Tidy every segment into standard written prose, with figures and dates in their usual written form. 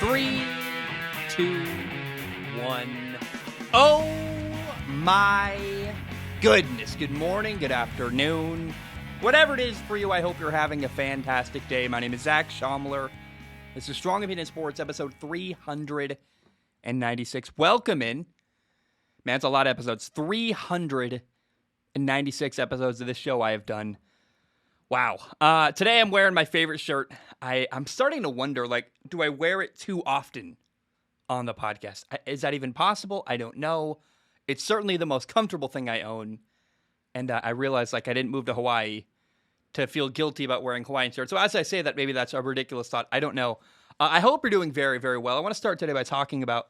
3, 2, 1. Oh my goodness. Good morning, good afternoon. Whatever it is for you, I hope you're having a fantastic day. My name is Zach Schaumler. This is Strong Opinion Sports, episode 396. Welcome in. Man, it's a lot of episodes. 396 episodes of this show I have done. Wow. Today I'm wearing my favorite shirt. I'm starting to wonder, do I wear it too often on the podcast? Is that even possible? I don't know. It's certainly the most comfortable thing I own. And I realized, I didn't move to Hawaii to feel guilty about wearing Hawaiian shirts. So as I say that, maybe that's a ridiculous thought. I don't know. I hope you're doing very, very well. I want to start today by talking about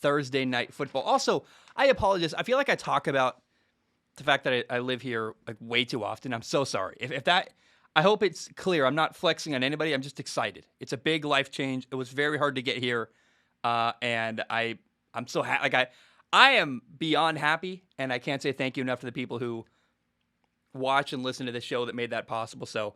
Thursday night football. Also, I apologize. I feel like I talk about the fact that I live here way too often. I'm so sorry. If that, I hope it's clear. I'm not flexing on anybody. I'm just excited. It's a big life change. It was very hard to get here, and I'm so happy. I am beyond happy, and I can't say thank you enough to the people who watch and listen to the show that made that possible. So,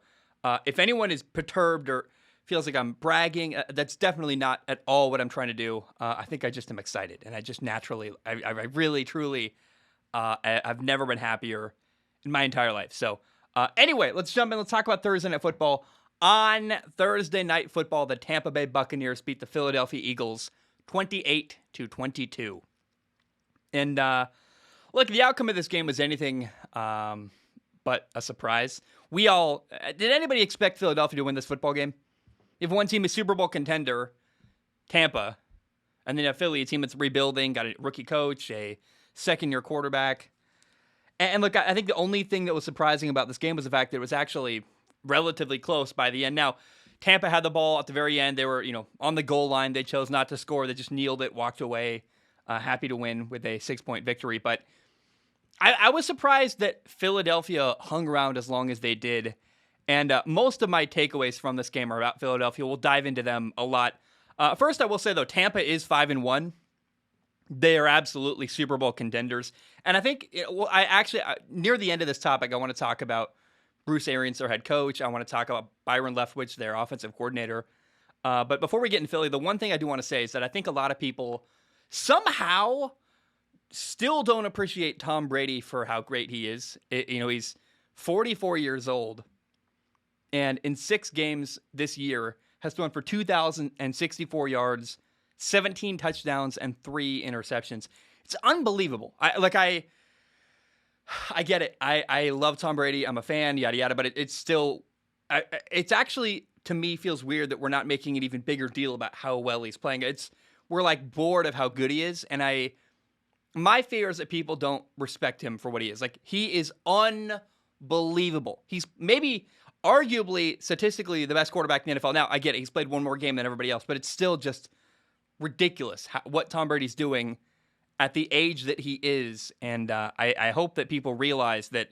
if anyone is perturbed or feels like I'm bragging, that's definitely not at all what I'm trying to do. I think I just am excited, and I just naturally, I really, truly. I've never been happier in my entire life. So anyway, let's jump in. Let's talk about Thursday Night Football. On Thursday Night Football, the Tampa Bay Buccaneers beat the Philadelphia Eagles 28-22. And look, the outcome of this game was anything but a surprise. Did anybody expect Philadelphia to win this football game? You have one team, a Super Bowl contender, Tampa, and then a Philly, a team that's rebuilding, got a rookie coach, a second-year quarterback. And look, I think the only thing that was surprising about this game was the fact that it was actually relatively close by the end. Now, Tampa had the ball at the very end. They were, on the goal line. They chose not to score. They just kneeled it, walked away, happy to win with a 6-point victory. But I was surprised that Philadelphia hung around as long as they did. And most of my takeaways from this game are about Philadelphia. We'll dive into them a lot. First, I will say, though, Tampa is 5-1. They are absolutely Super Bowl contenders. And I think, near the end of this topic, I want to talk about Bruce Arians, their head coach. I want to talk about Byron Leftwich, their offensive coordinator. But before we get in Philly, the one thing I do want to say is that I think a lot of people somehow still don't appreciate Tom Brady for how great he is. He's 44 years old. And in 6 games this year, has thrown for 2,064 yards, 17 touchdowns, and 3 interceptions. It's unbelievable. I get it. I love Tom Brady. I'm a fan, yada, yada. But it's still, it's actually, to me, feels weird that we're not making an even bigger deal about how well he's playing. We're bored of how good he is. And my fear is that people don't respect him for what he is. He is unbelievable. He's maybe arguably statistically the best quarterback in the NFL. Now, I get it. He's played one more game than everybody else, but it's still just ridiculous what Tom Brady's doing at the age that he is. And I hope that people realize that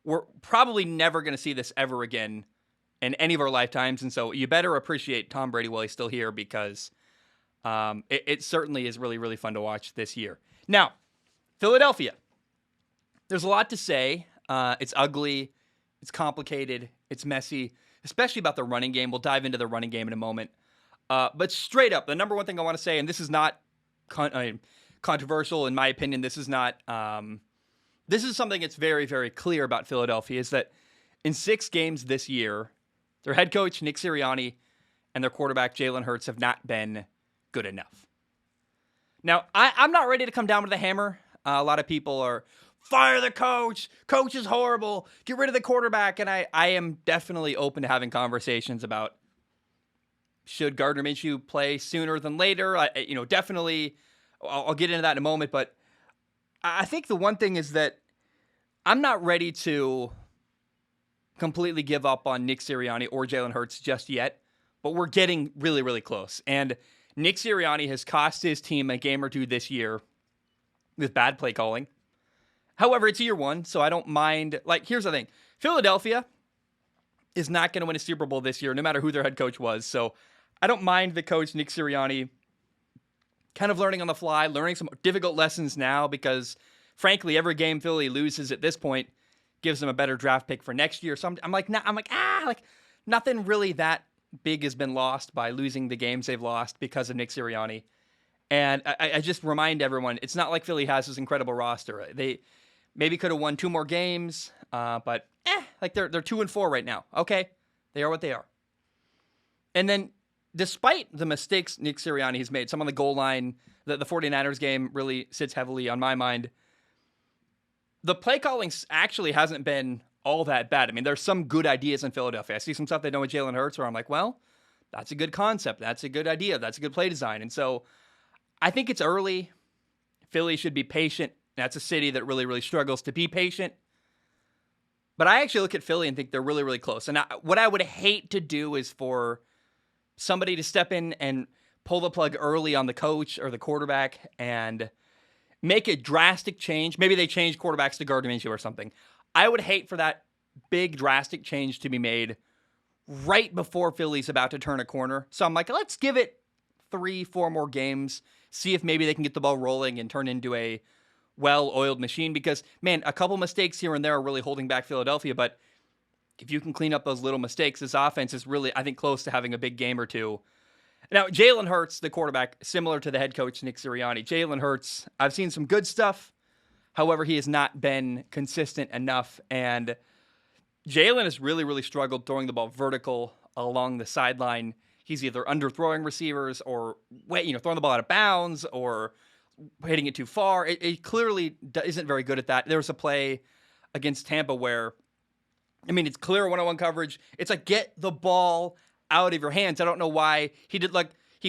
we're probably never going to see this ever again in any of our lifetimes. And so you better appreciate Tom Brady while he's still here, because it certainly is really, really fun to watch this year. Now, Philadelphia. There's a lot to say. It's ugly. It's complicated. It's messy, especially about the running game. We'll dive into the running game in a moment. But straight up, the number one thing I want to say, and this is not controversial in my opinion, this is not, this is something that's very, very clear about Philadelphia, is that in 6 games this year, their head coach, Nick Sirianni, and their quarterback, Jalen Hurts, have not been good enough. Now, I'm not ready to come down with the hammer. A lot of people are, fire the coach. Coach is horrible. Get rid of the quarterback. And I am definitely open to having conversations about, should Gardner Minshew play sooner than later? Definitely, I'll get into that in a moment. But I think the one thing is that I'm not ready to completely give up on Nick Sirianni or Jalen Hurts just yet. But we're getting really, really close. And Nick Sirianni has cost his team a game or two this year with bad play calling. However, it's year 1, so I don't mind. Here's the thing. Philadelphia is not going to win a Super Bowl this year, no matter who their head coach was. So I don't mind the coach, Nick Sirianni, kind of learning on the fly, learning some difficult lessons now, because, frankly, every game Philly loses at this point gives them a better draft pick for next year. So I'm like, nothing really that big has been lost by losing the games they've lost because of Nick Sirianni. And I just remind everyone, it's not like Philly has this incredible roster. They maybe could have won 2 more games, but like they're 2-4 right now. Okay, they are what they are. And then, despite the mistakes Nick Sirianni has made, some on the goal line, the 49ers game really sits heavily on my mind. The play calling actually hasn't been all that bad. I mean, there's some good ideas in Philadelphia. I see some stuff they know with Jalen Hurts where I'm like, well, that's a good concept. That's a good idea. That's a good play design. And so I think it's early. Philly should be patient. That's a city that really, really struggles to be patient. But I actually look at Philly and think they're really, really close. And what I would hate to do is for somebody to step in and pull the plug early on the coach or the quarterback and make a drastic change. Maybe they change quarterbacks to Gardner Minshew or something. I would hate for that big drastic change to be made right before Philly's about to turn a corner. So I'm like, let's give it 3-4 more games, see if maybe they can get the ball rolling and turn into a well-oiled machine. Because, man, a couple mistakes here and there are really holding back Philadelphia, but if you can clean up those little mistakes, this offense is really, I think, close to having a big game or two. Now, Jalen Hurts, the quarterback, similar to the head coach, Nick Sirianni. Jalen Hurts, I've seen some good stuff. However, he has not been consistent enough. And Jalen has really, really struggled throwing the ball vertical along the sideline. He's either underthrowing receivers or throwing the ball out of bounds or hitting it too far. It clearly isn't very good at that. There was a play against Tampa where, I mean, it's clear one-on-one coverage. It's like, get the ball out of your hands. I don't know why he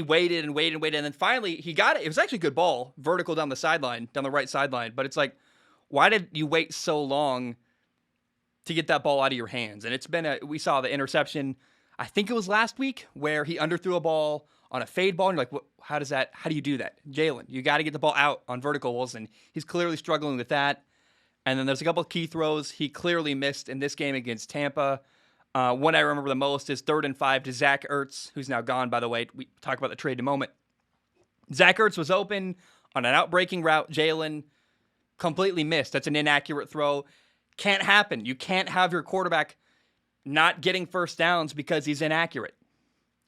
waited and waited and waited, and then finally he got it. It was actually a good ball, vertical down the right sideline. But it's like, why did you wait so long to get that ball out of your hands? And it's been we saw the interception, I think it was last week, where he underthrew a ball on a fade ball, and you're like, how do you do that? Jalen, you got to get the ball out on verticals, and he's clearly struggling with that. And then there's a couple of key throws he clearly missed in this game against Tampa. One I remember the most is 3rd and 5 to Zach Ertz, who's now gone, by the way. We talk about the trade in a moment. Zach Ertz was open on an outbreaking route. Jalen completely missed. That's an inaccurate throw. Can't happen. You can't have your quarterback not getting first downs because he's inaccurate.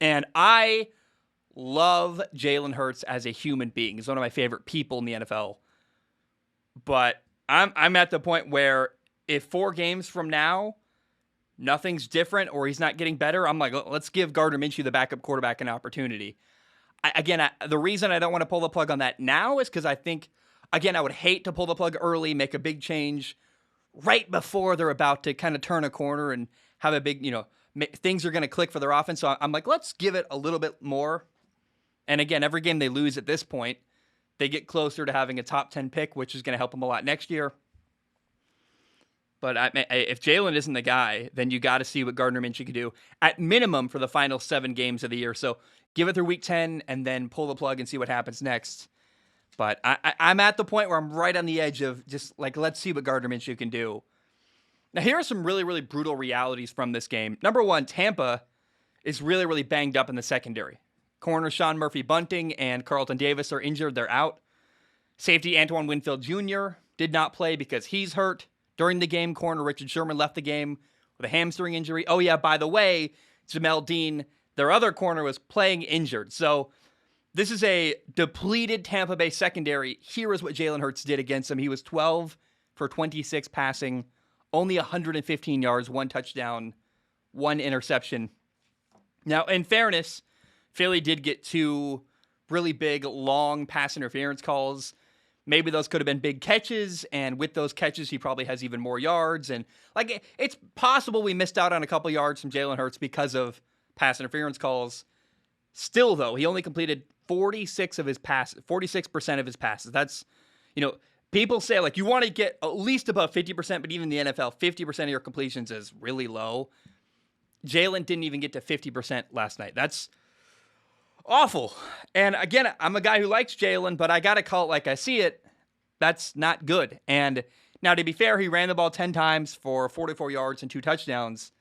And I love Jalen Hurts as a human being. He's one of my favorite people in the NFL. But I'm at the point where if 4 games from now nothing's different or he's not getting better, I'm like, let's give Gardner Minshew, the backup quarterback, an opportunity. The reason I don't want to pull the plug on that now is because I think, again, I would hate to pull the plug early, make a big change right before they're about to kind of turn a corner and have a big, things are going to click for their offense. So I'm like, let's give it a little bit more. And again, every game they lose at this point, they get closer to having a top 10 pick, which is going to help them a lot next year. But if Jalen isn't the guy, then you got to see what Gardner Minshew can do at minimum for the final 7 games of the year. So give it through week 10 and then pull the plug and see what happens next. But I'm at the point where I'm right on the edge of just like, let's see what Gardner Minshew can do. Now, here are some really, really brutal realities from this game. Number one, Tampa is really, really banged up in the secondary. Corner Sean Murphy-Bunting and Carlton Davis are injured. They're out. Safety Antoine Winfield Jr. did not play because he's hurt. During the game, corner Richard Sherman left the game with a hamstring injury. Oh, yeah, by the way, Jamel Dean, their other corner, was playing injured. So this is a depleted Tampa Bay secondary. Here is what Jalen Hurts did against them. He was 12 for 26 passing, only 115 yards, 1 touchdown, 1 interception. Now, in fairness, Philly did get 2 really big, long pass interference calls. Maybe those could have been big catches, and with those catches, he probably has even more yards. And it's possible we missed out on a couple yards from Jalen Hurts because of pass interference calls. Still, though, he only completed 46% of his passes. That's, people say you want to get at least above 50%, but even in the NFL, 50% of your completions is really low. Jalen didn't even get to 50% last night. That's awful. And again, I'm a guy who likes Jalen, but I got to call it like I see it. That's not good. And now, to be fair, he ran the ball 10 times for 44 yards and 2 touchdowns.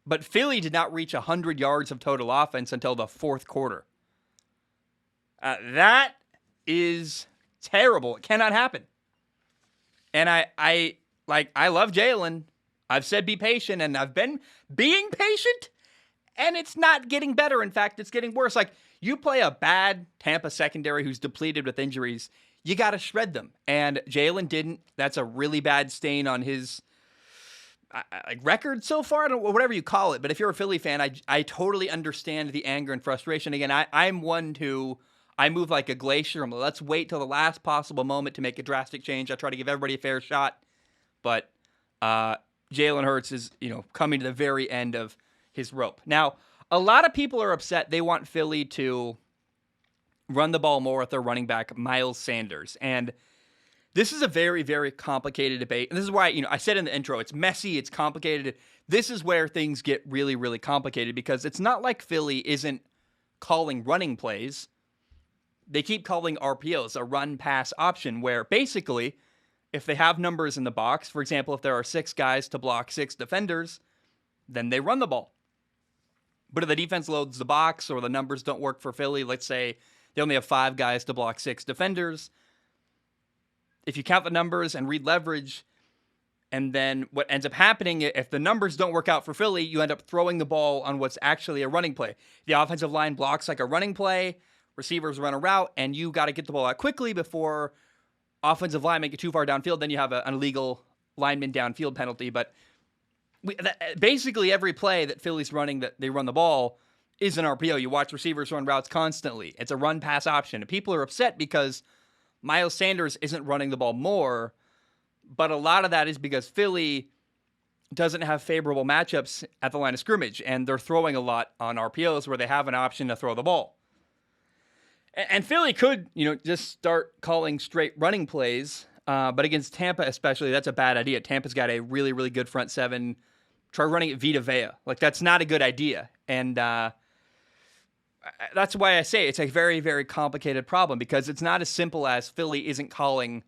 But Philly did not reach 100 yards of total offense until the 4th quarter. That is terrible. It cannot happen. And I love Jalen. I've said be patient, and I've been being patient. And it's not getting better. In fact, it's getting worse. Like, you play a bad Tampa secondary who's depleted with injuries, you got to shred them. And Jalen didn't. That's a really bad stain on his record so far, whatever you call it. But if you're a Philly fan, I totally understand the anger and frustration. Again, I'm one who, I move like a glacier. Let's wait till the last possible moment to make a drastic change. I try to give everybody a fair shot. But Jalen Hurts is, coming to the very end of his rope. Now, a lot of people are upset. They want Philly to run the ball more with their running back, Miles Sanders. And this is a very, very complicated debate. And this is why, I said in the intro, it's messy, it's complicated. This is where things get really, really complicated because it's not like Philly isn't calling running plays. They keep calling RPOs, a run-pass option, where basically, if they have numbers in the box, for example, if there are 6 guys to block 6 defenders, then they run the ball. But if the defense loads the box or the numbers don't work for Philly, let's say they only have 5 guys to block 6 defenders, if you count the numbers and read leverage, and then what ends up happening, if the numbers don't work out for Philly, you end up throwing the ball on what's actually a running play. The offensive line blocks like a running play, receivers run a route, and you got to get the ball out quickly before offensive linemen get too far downfield. Then you have an illegal lineman downfield penalty. But basically every play that Philly's running that they run the ball is an RPO. You watch receivers run routes constantly. It's a run-pass option. And people are upset because Miles Sanders isn't running the ball more, but a lot of that is because Philly doesn't have favorable matchups at the line of scrimmage, and they're throwing a lot on RPOs where they have an option to throw the ball. And Philly could, just start calling straight running plays, but against Tampa especially, that's a bad idea. Tampa's got a really, really good front seven. Try running it Vita Vea. Like, that's not a good idea. And that's why I say it's a very, very complicated problem, because it's not as simple as Philly isn't calling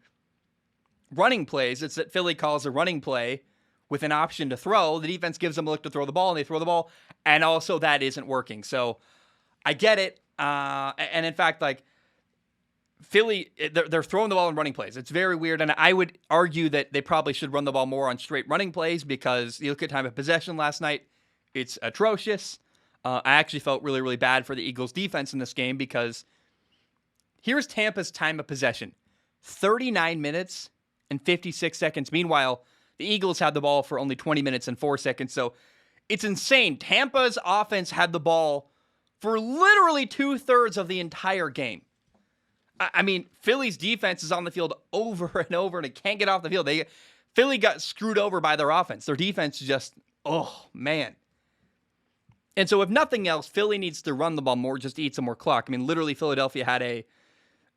running plays. It's that Philly calls a running play with an option to throw. The defense gives them a look to throw the ball, and they throw the ball, and also that isn't working. So I get it. And in fact, like, Philly, they're throwing the ball in running plays. It's very weird, and I would argue that they probably should run the ball more on straight running plays, because you look at time of possession last night, it's atrocious. I actually felt really, really bad for the Eagles' defense in this game, because here's Tampa's time of possession: 39 minutes and 56 seconds. Meanwhile, the Eagles had the ball for only 20 minutes and 4 seconds. So it's insane. Tampa's offense had the ball for literally 2/3 of the entire game. I mean, Philly's defense is on the field over and over, and it can't get off the field. Philly got screwed over by their offense. Their defense just, oh, man. And so if nothing else, Philly needs to run the ball more, just to eat some more clock. I mean, literally, Philadelphia had a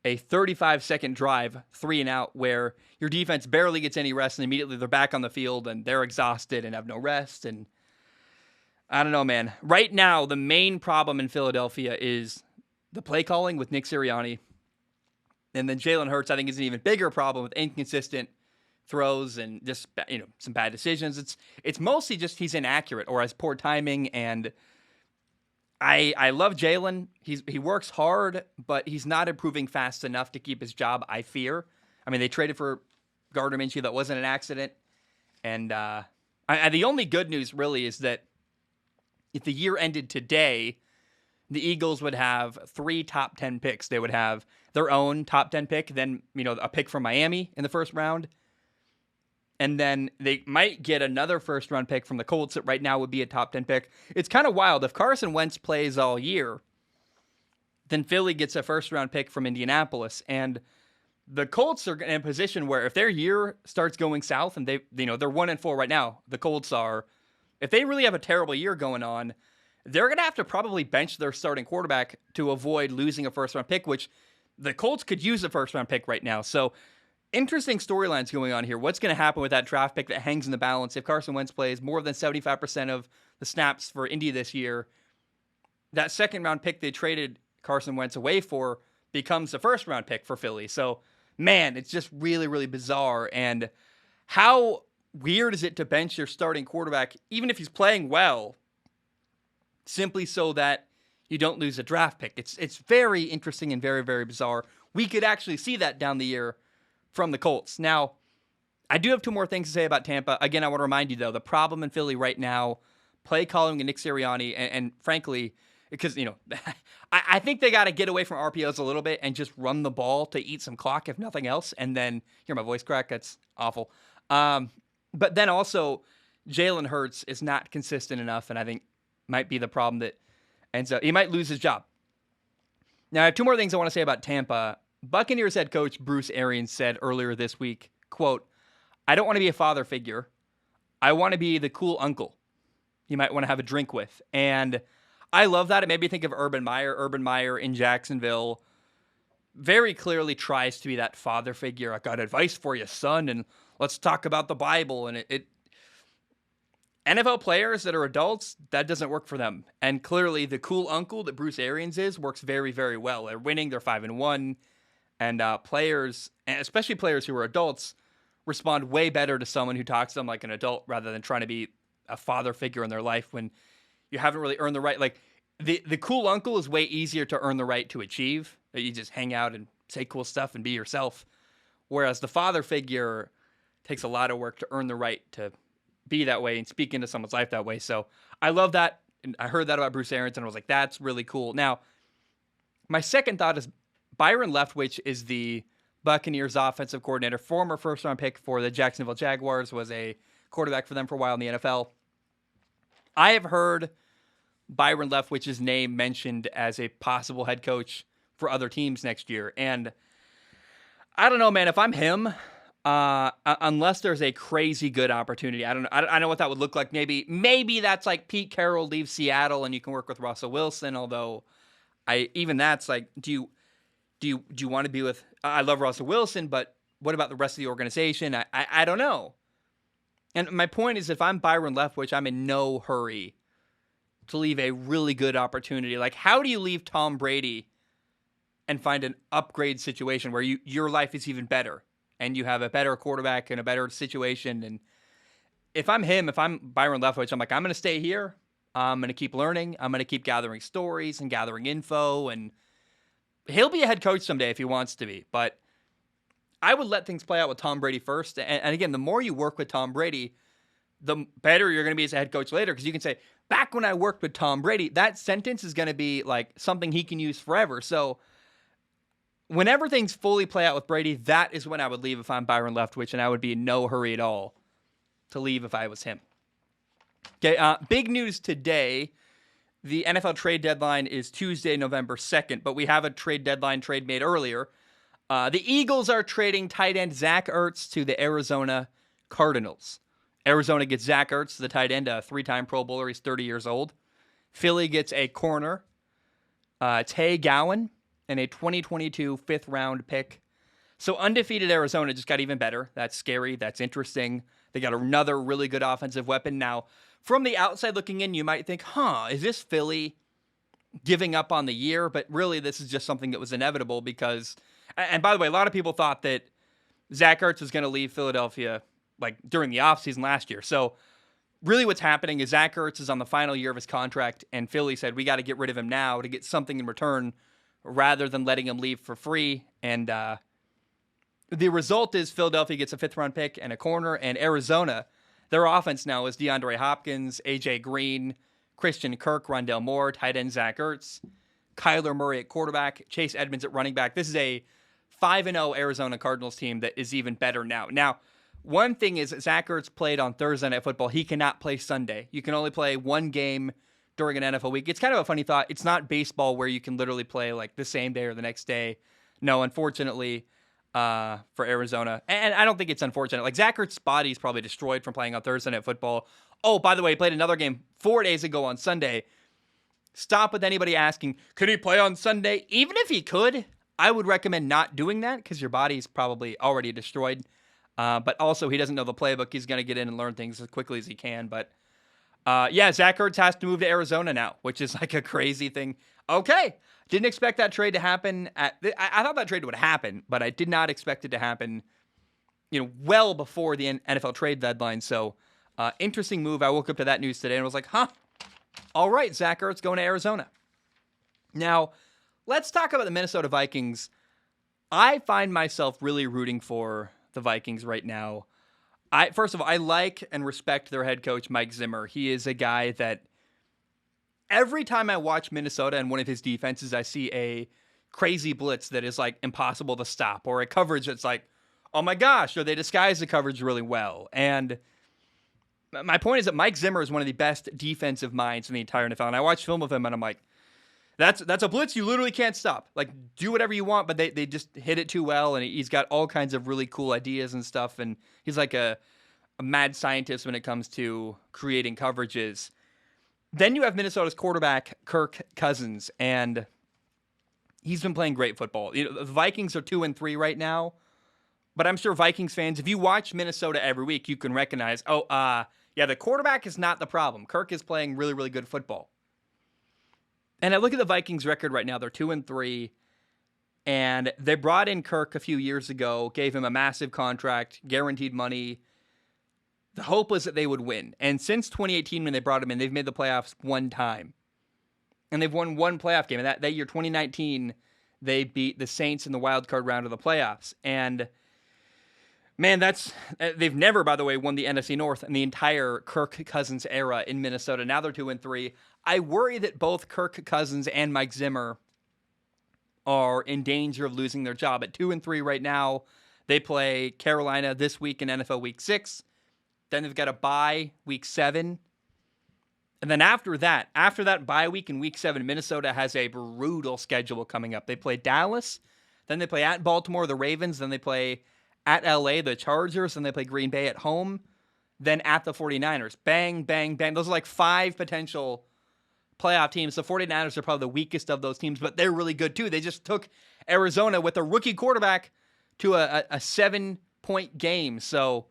35-second drive, 3 and out, where your defense barely gets any rest, and immediately they're back on the field, and they're exhausted and have no rest. And I don't know, man. Right now, the main problem in Philadelphia is the play calling with Nick Sirianni. And then Jalen Hurts, I think, is an even bigger problem with inconsistent throws and just, some bad decisions. It's mostly just he's inaccurate or has poor timing. And I love Jalen. He works hard, but he's not improving fast enough to keep his job, I fear. I mean, they traded for Gardner Minshew. That wasn't an accident. And the only good news really is that if the year ended today, the Eagles would have 3 top 10 picks. They would have their own top 10 pick, then, a pick from Miami in the first round. And then they might get another first-round pick from the Colts that right now would be a top 10 pick. It's kind of wild. If Carson Wentz plays all year, then Philly gets a first-round pick from Indianapolis. And the Colts are in a position where if their year starts going south, and they're 1-4 right now, the Colts are, if they really have a terrible year going on, they're going to have to probably bench their starting quarterback to avoid losing a first-round pick, which the Colts could use a first-round pick right now. So interesting storylines going on here. What's going to happen with that draft pick that hangs in the balance? If Carson Wentz plays more than 75% of the snaps for Indy this year, that second-round pick they traded Carson Wentz away for becomes the first-round pick for Philly. So, man, it's just really, really bizarre. And how weird is it to bench your starting quarterback, even if he's playing well, simply so that you don't lose a draft pick? It's very interesting and very, very bizarre. We could actually see that down the year from the Colts. Now, I do have 2 more things to say about Tampa. Again, I want to remind you, though, the problem in Philly right now, play calling and Nick Sirianni, and frankly, because, I think they got to get away from RPOs a little bit and just run the ball to eat some clock, if nothing else. And then, hear my voice crack? That's awful. But then also, Jalen Hurts is not consistent enough, and I think might be the problem that ends up, he might lose his job. Now, I have two more things I want to say about Tampa. Buccaneers head coach Bruce Arians said earlier this week, quote, "I don't want to be a father figure. I want to be the cool uncle you might want to have a drink with." And I love that. It made me think of Urban Meyer. Urban Meyer in Jacksonville very clearly tries to be that father figure. "I got advice for you, son, and let's talk about the Bible." And it NFL players that are adults, that doesn't work for them. And clearly the cool uncle that Bruce Arians is works very, very well. They're winning. They're 5-1. And players, and especially players who are adults, respond way better to someone who talks to them like an adult rather than trying to be a father figure in their life when you haven't really earned the right. Like the cool uncle is way easier to earn the right to achieve. You just hang out and say cool stuff and be yourself. Whereas the father figure takes a lot of work to earn the right to be that way and speak into someone's life that way. So I love that. And I heard that about Bruce Arians and I was like, that's really cool. Now, my second thought is Byron Leftwich is the Buccaneers offensive coordinator, former first-round pick for the Jacksonville Jaguars, was a quarterback for them for a while in the NFL. I have heard Byron Leftwich's name mentioned as a possible head coach for other teams next year. And I don't know, man, if I'm him, unless there's a crazy good opportunity, I don't know what that would look like. Maybe that's like Pete Carroll leaves Seattle and you can work with Russell Wilson. Although that's like, do you want to be with, I love Russell Wilson, but what about the rest of the organization? I don't know. And my point is, if I'm Byron Leftwich, I'm in no hurry to leave a really good opportunity. Like, how do you leave Tom Brady and find an upgrade situation where your life is even better and you have a better quarterback and a better situation? And if I'm Byron Leftwich, I'm like, I'm going to stay here. I'm going to keep learning. I'm going to keep gathering stories and gathering info. And he'll be a head coach someday if he wants to be. But I would let things play out with Tom Brady first. And again, the more you work with Tom Brady, the better you're going to be as a head coach later. Because you can say, back when I worked with Tom Brady, that sentence is going to be like something he can use forever. So whenever things fully play out with Brady, that is when I would leave if I'm Byron Leftwich. And I would be in no hurry at all to leave if I was him. Okay, big news today. The NFL trade deadline is Tuesday, November 2nd, but we have a trade made earlier. The Eagles are trading tight end Zach Ertz to the Arizona Cardinals. Arizona gets Zach Ertz, the tight end, a 3-time Pro Bowler. He's 30 years old. Philly gets a corner, Tay Gowan, and a 2022 fifth-round pick. So undefeated Arizona just got even better. That's scary. That's interesting. They got another really good offensive weapon. Now, from the outside looking in, you might think, is this Philly giving up on the year? But really, this is just something that was inevitable because, and by the way, a lot of people thought that Zach Ertz was going to leave Philadelphia like during the offseason last year. So really what's happening is Zach Ertz is on the final year of his contract, and Philly said, we got to get rid of him now to get something in return rather than letting him leave for free. And the result is Philadelphia gets a fifth-round pick and a corner, and Arizona, their offense now is DeAndre Hopkins, A.J. Green, Christian Kirk, Rondale Moore, tight end Zach Ertz, Kyler Murray at quarterback, Chase Edmonds at running back. This is a 5-0 Arizona Cardinals team that is even better now. Now, one thing is Zach Ertz played on Thursday Night Football. He cannot play Sunday. You can only play one game during an NFL week. It's kind of a funny thought. It's not baseball where you can literally play like the same day or the next day. No, unfortunately, for Arizona. And I don't think it's unfortunate. Like Zach Ertz's body is probably destroyed from playing on Thursday Night Football. Oh, by the way, he played another game 4 days ago on Sunday. Stop with anybody asking, could he play on Sunday? Even if he could, I would recommend not doing that because your body's probably already destroyed. But also, he doesn't know the playbook. He's going to get in and learn things as quickly as he can. But Zach Ertz has to move to Arizona now, which is like a crazy thing. Okay. Didn't expect that trade to happen. I thought that trade would happen, but I did not expect it to happen, well before the NFL trade deadline. So, interesting move. I woke up to that news today and was like, all right, Zach Ertz going to Arizona. Now, let's talk about the Minnesota Vikings. I find myself really rooting for the Vikings right now. First of all, I like and respect their head coach, Mike Zimmer. He is a guy that every time I watch Minnesota and one of his defenses, I see a crazy blitz that is like impossible to stop, or a coverage that's like, oh my gosh, or they disguise the coverage really well. And my point is that Mike Zimmer is one of the best defensive minds in the entire NFL. And I watch film of him and I'm like, that's a blitz you literally can't stop. Like, do whatever you want, but they just hit it too well, and he's got all kinds of really cool ideas and stuff, and he's like a mad scientist when it comes to creating coverages. Then you have Minnesota's quarterback, Kirk Cousins, and he's been playing great football. You know, the Vikings are 2-3 right now, but I'm sure Vikings fans, if you watch Minnesota every week, you can recognize, yeah, the quarterback is not the problem. Kirk is playing really, really good football. And I look at the Vikings record right now. They're 2-3, and they brought in Kirk a few years ago, gave him a massive contract, guaranteed money. The hope was that they would win. And since 2018, when they brought him in, they've made the playoffs one time. And they've won one playoff game. And that year, 2019, they beat the Saints in the wild card round of the playoffs. And man, they've never, by the way, won the NFC North in the entire Kirk Cousins era in Minnesota. Now they're 2-3. I worry that both Kirk Cousins and Mike Zimmer are in danger of losing their job. At 2-3 right now, they play Carolina this week in NFL Week 6. Then they've got a bye Week 7. And then after that bye week in Week 7, Minnesota has a brutal schedule coming up. They play Dallas, then they play at Baltimore, the Ravens, then they play at LA, the Chargers, then they play Green Bay at home, then at the 49ers. Bang, bang, bang. Those are like 5 potential playoff teams. The 49ers are probably the weakest of those teams, but they're really good too. They just took Arizona with a rookie quarterback to a 7-point game. So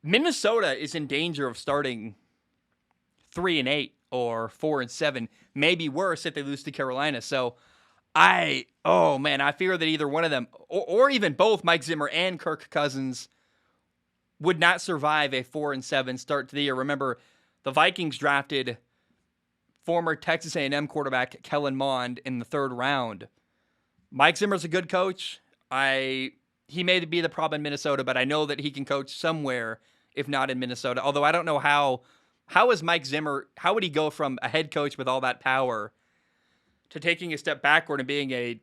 Minnesota is in danger of starting 3-8 or 4-7, maybe worse if they lose to Carolina. So I fear that either one of them, or even both Mike Zimmer and Kirk Cousins, would not survive a 4-7 start to the year. Remember, the Vikings drafted former Texas A&M quarterback Kellen Mond in the 3rd round. Mike Zimmer's a good coach. He may be the problem in Minnesota, but I know that he can coach somewhere, if not in Minnesota. Although I don't know how is Mike Zimmer, how would he go from a head coach with all that power to taking a step backward and being a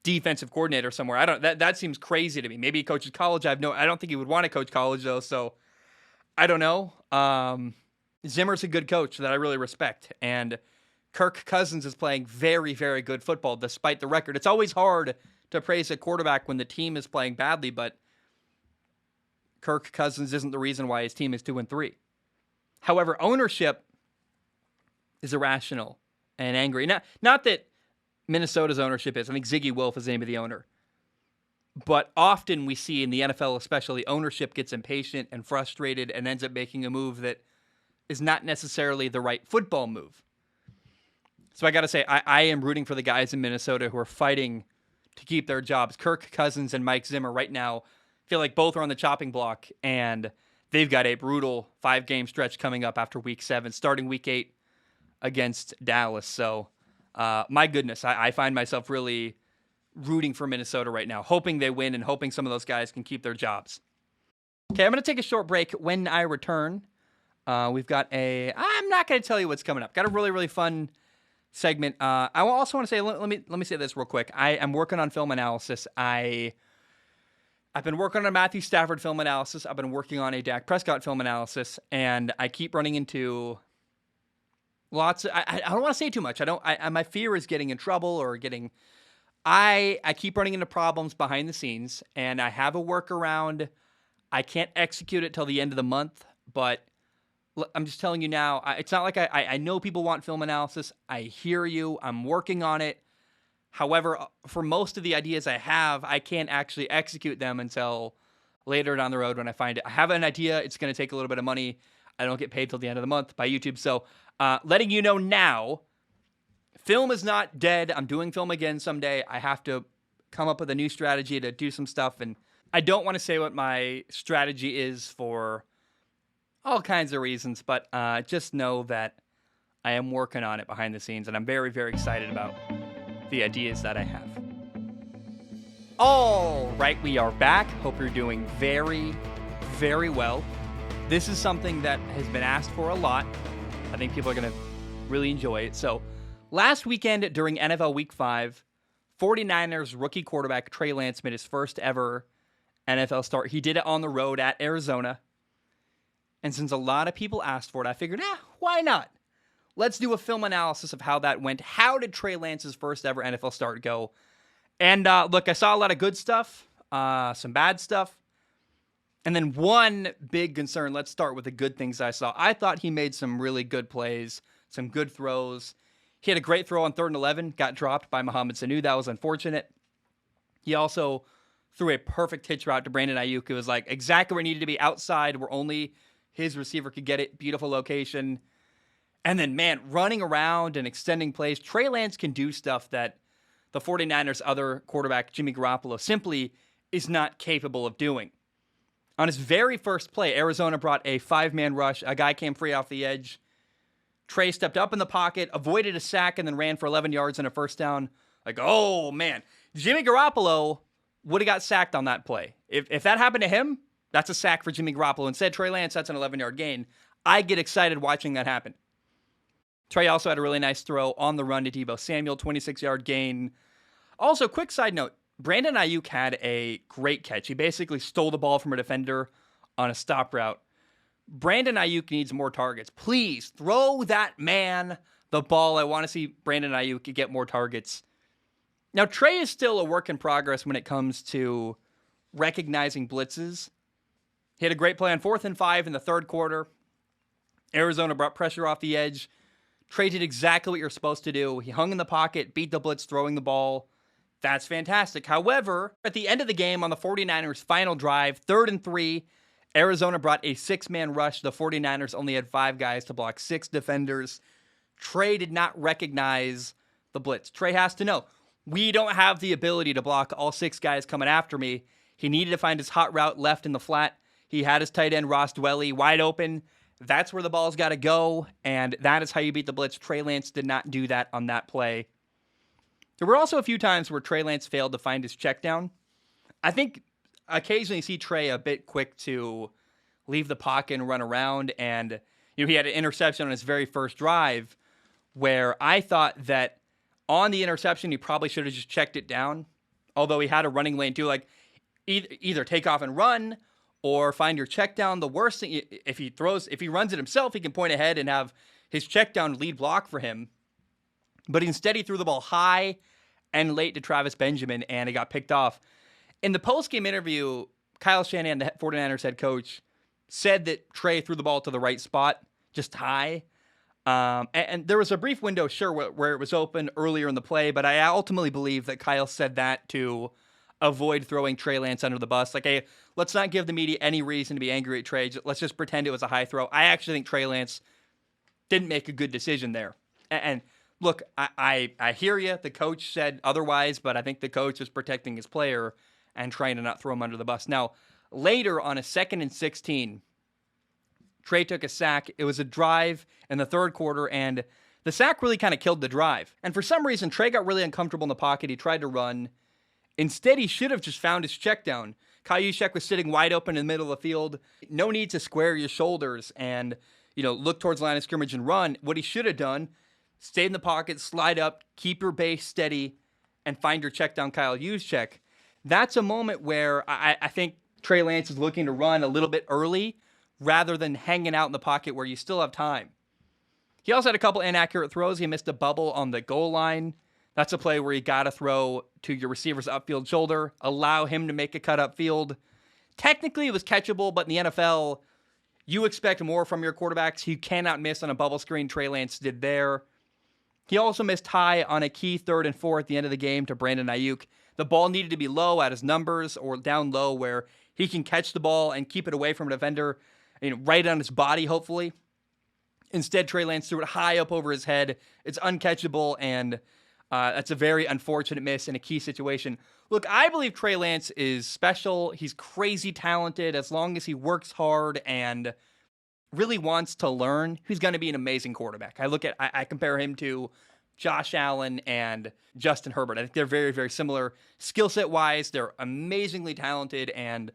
defensive coordinator somewhere? That seems crazy to me. Maybe he coaches college. I don't think he would want to coach college though, so I don't know. Zimmer's a good coach that I really respect, and Kirk Cousins is playing very, very good football despite the record. It's always hard to praise a quarterback when the team is playing badly, but Kirk Cousins isn't the reason why his team is 2-3. However, ownership is irrational and angry. Not that Minnesota's ownership is. I think Ziggy Wolf is the name of the owner. But often we see in the NFL especially, ownership gets impatient and frustrated and ends up making a move that is not necessarily the right football move. So I got to say, I am rooting for the guys in Minnesota who are fighting to keep their jobs. Kirk Cousins and Mike Zimmer right now feel like both are on the chopping block, and they've got a brutal 5-game stretch coming up after Week 7, starting Week 8 against Dallas. So, my goodness, I find myself really rooting for Minnesota right now, hoping they win and hoping some of those guys can keep their jobs. Okay, I'm going to take a short break. When I return, we've got I'm not going to tell you what's coming up. Got a really, really fun segment. I also want to say, let me say this real quick. I am working on film analysis. I've been working on a Matthew Stafford film analysis. I've been working on a Dak Prescott film analysis, and I keep running into lots of, I don't want to say too much. My fear is getting in trouble or getting, I keep running into problems behind the scenes, and I have a workaround. I can't execute it till the end of the month, but I'm just telling you now, it's not like I know people want film analysis. I hear you. I'm working on it. However, for most of the ideas I have, I can't actually execute them until later down the road when I find it. I have an idea. It's going to take a little bit of money. I don't get paid till the end of the month by YouTube. So letting you know now, film is not dead. I'm doing film again someday. I have to come up with a new strategy to do some stuff. And I don't want to say what my strategy is for all kinds of reasons, but just know that I am working on it behind the scenes, and I'm very, very excited about the ideas that I have. All right, we are back. Hope you're doing very, very well. This is something that has been asked for a lot. I think people are going to really enjoy it. So, last weekend during NFL Week 5, 49ers rookie quarterback Trey Lance made his first ever NFL start. He did it on the road at Arizona. And since a lot of people asked for it, I figured, why not? Let's do a film analysis of how that went. How did Trey Lance's first ever NFL start go? And look, I saw a lot of good stuff, some bad stuff, and then one big concern. Let's start with the good things I saw. I thought he made some really good plays, some good throws. He had a great throw on 3rd and 11, got dropped by Mohamed Sanu. That was unfortunate. He also threw a perfect hitch route to Brandon Ayuk. It was like exactly where it needed to be, outside where only his receiver could get it. Beautiful location. And then, man, running around and extending plays. Trey Lance can do stuff that the 49ers' other quarterback, Jimmy Garoppolo, simply is not capable of doing. On his very first play, Arizona brought a 5-man rush. A guy came free off the edge. Trey stepped up in the pocket, avoided a sack, and then ran for 11 yards and a first down. Like, oh, man. Jimmy Garoppolo would have got sacked on that play. If that happened to him, that's a sack for Jimmy Garoppolo. Instead, Trey Lance, that's an 11-yard gain. I get excited watching that happen. Trey also had a really nice throw on the run to Deebo Samuel, 26-yard gain. Also, quick side note, Brandon Ayuk had a great catch. He basically stole the ball from a defender on a stop route. Brandon Ayuk needs more targets. Please, throw that man the ball. I want to see Brandon Ayuk get more targets. Now, Trey is still a work in progress when it comes to recognizing blitzes. He had a great play on 4th and 5 in the third quarter. Arizona brought pressure off the edge. Trey did exactly what you're supposed to do. He hung in the pocket, beat the blitz, throwing the ball. That's fantastic. However, at the end of the game on the 49ers' final drive, 3rd and 3, Arizona brought a 6-man rush. The 49ers only had 5 guys to block 6 defenders. Trey did not recognize the blitz. Trey has to know, we don't have the ability to block all 6 guys coming after me. He needed to find his hot route left in the flat. He had his tight end, Ross Dwelly, wide open. That's where the ball's got to go, and that is how you beat the blitz. Trey Lance did not do that on that play. There were also a few times where Trey Lance failed to find his check down. I think occasionally you see Trey a bit quick to leave the pocket and run around, and he had an interception on his very first drive where I thought that on the interception he probably should have just checked it down, although he had a running lane too. Like either take off and run or find your check down. The worst thing, if he runs it himself, he can point ahead and have his check down lead block for him. But instead, he threw the ball high and late to Travis Benjamin, and it got picked off. In the post-game interview, Kyle Shanahan, the 49ers head coach, said that Trey threw the ball to the right spot, just high. And there was a brief window, sure, where it was open earlier in the play, but I ultimately believe that Kyle said that to avoid throwing Trey Lance under the bus. Like, hey, let's not give the media any reason to be angry at Trey. Let's just pretend it was a high throw. I actually think Trey Lance didn't make a good decision there. And look, I hear you. The coach said otherwise, but I think the coach is protecting his player and trying to not throw him under the bus. Now, later on a 2nd and 16, Trey took a sack. It was a drive in the third quarter, and the sack really kind of killed the drive. And for some reason, Trey got really uncomfortable in the pocket. He tried to run. Instead, he should have just found his check down. Kyle Juszczyk was sitting wide open in the middle of the field. No need to square your shoulders and, look towards the line of scrimmage and run. What he should have done, stay in the pocket, slide up, keep your base steady, and find your check down Kyle Juszczyk. That's a moment where I think Trey Lance is looking to run a little bit early rather than hanging out in the pocket where you still have time. He also had a couple inaccurate throws. He missed a bubble on the goal line. That's a play where you got to throw to your receiver's upfield shoulder, allow him to make a cut upfield. Technically, it was catchable, but in the NFL, you expect more from your quarterbacks. You cannot miss on a bubble screen. Trey Lance did there. He also missed high on a key 3rd and 4 at the end of the game to Brandon Ayuk. The ball needed to be low at his numbers or down low where he can catch the ball and keep it away from a defender, right on his body, hopefully. Instead, Trey Lance threw it high up over his head. It's uncatchable, and that's a very unfortunate miss in a key situation. Look, I believe Trey Lance is special. He's crazy talented. As long as he works hard and really wants to learn, he's going to be an amazing quarterback. I compare him to Josh Allen and Justin Herbert. I think they're very, very similar skill set wise. They're amazingly talented and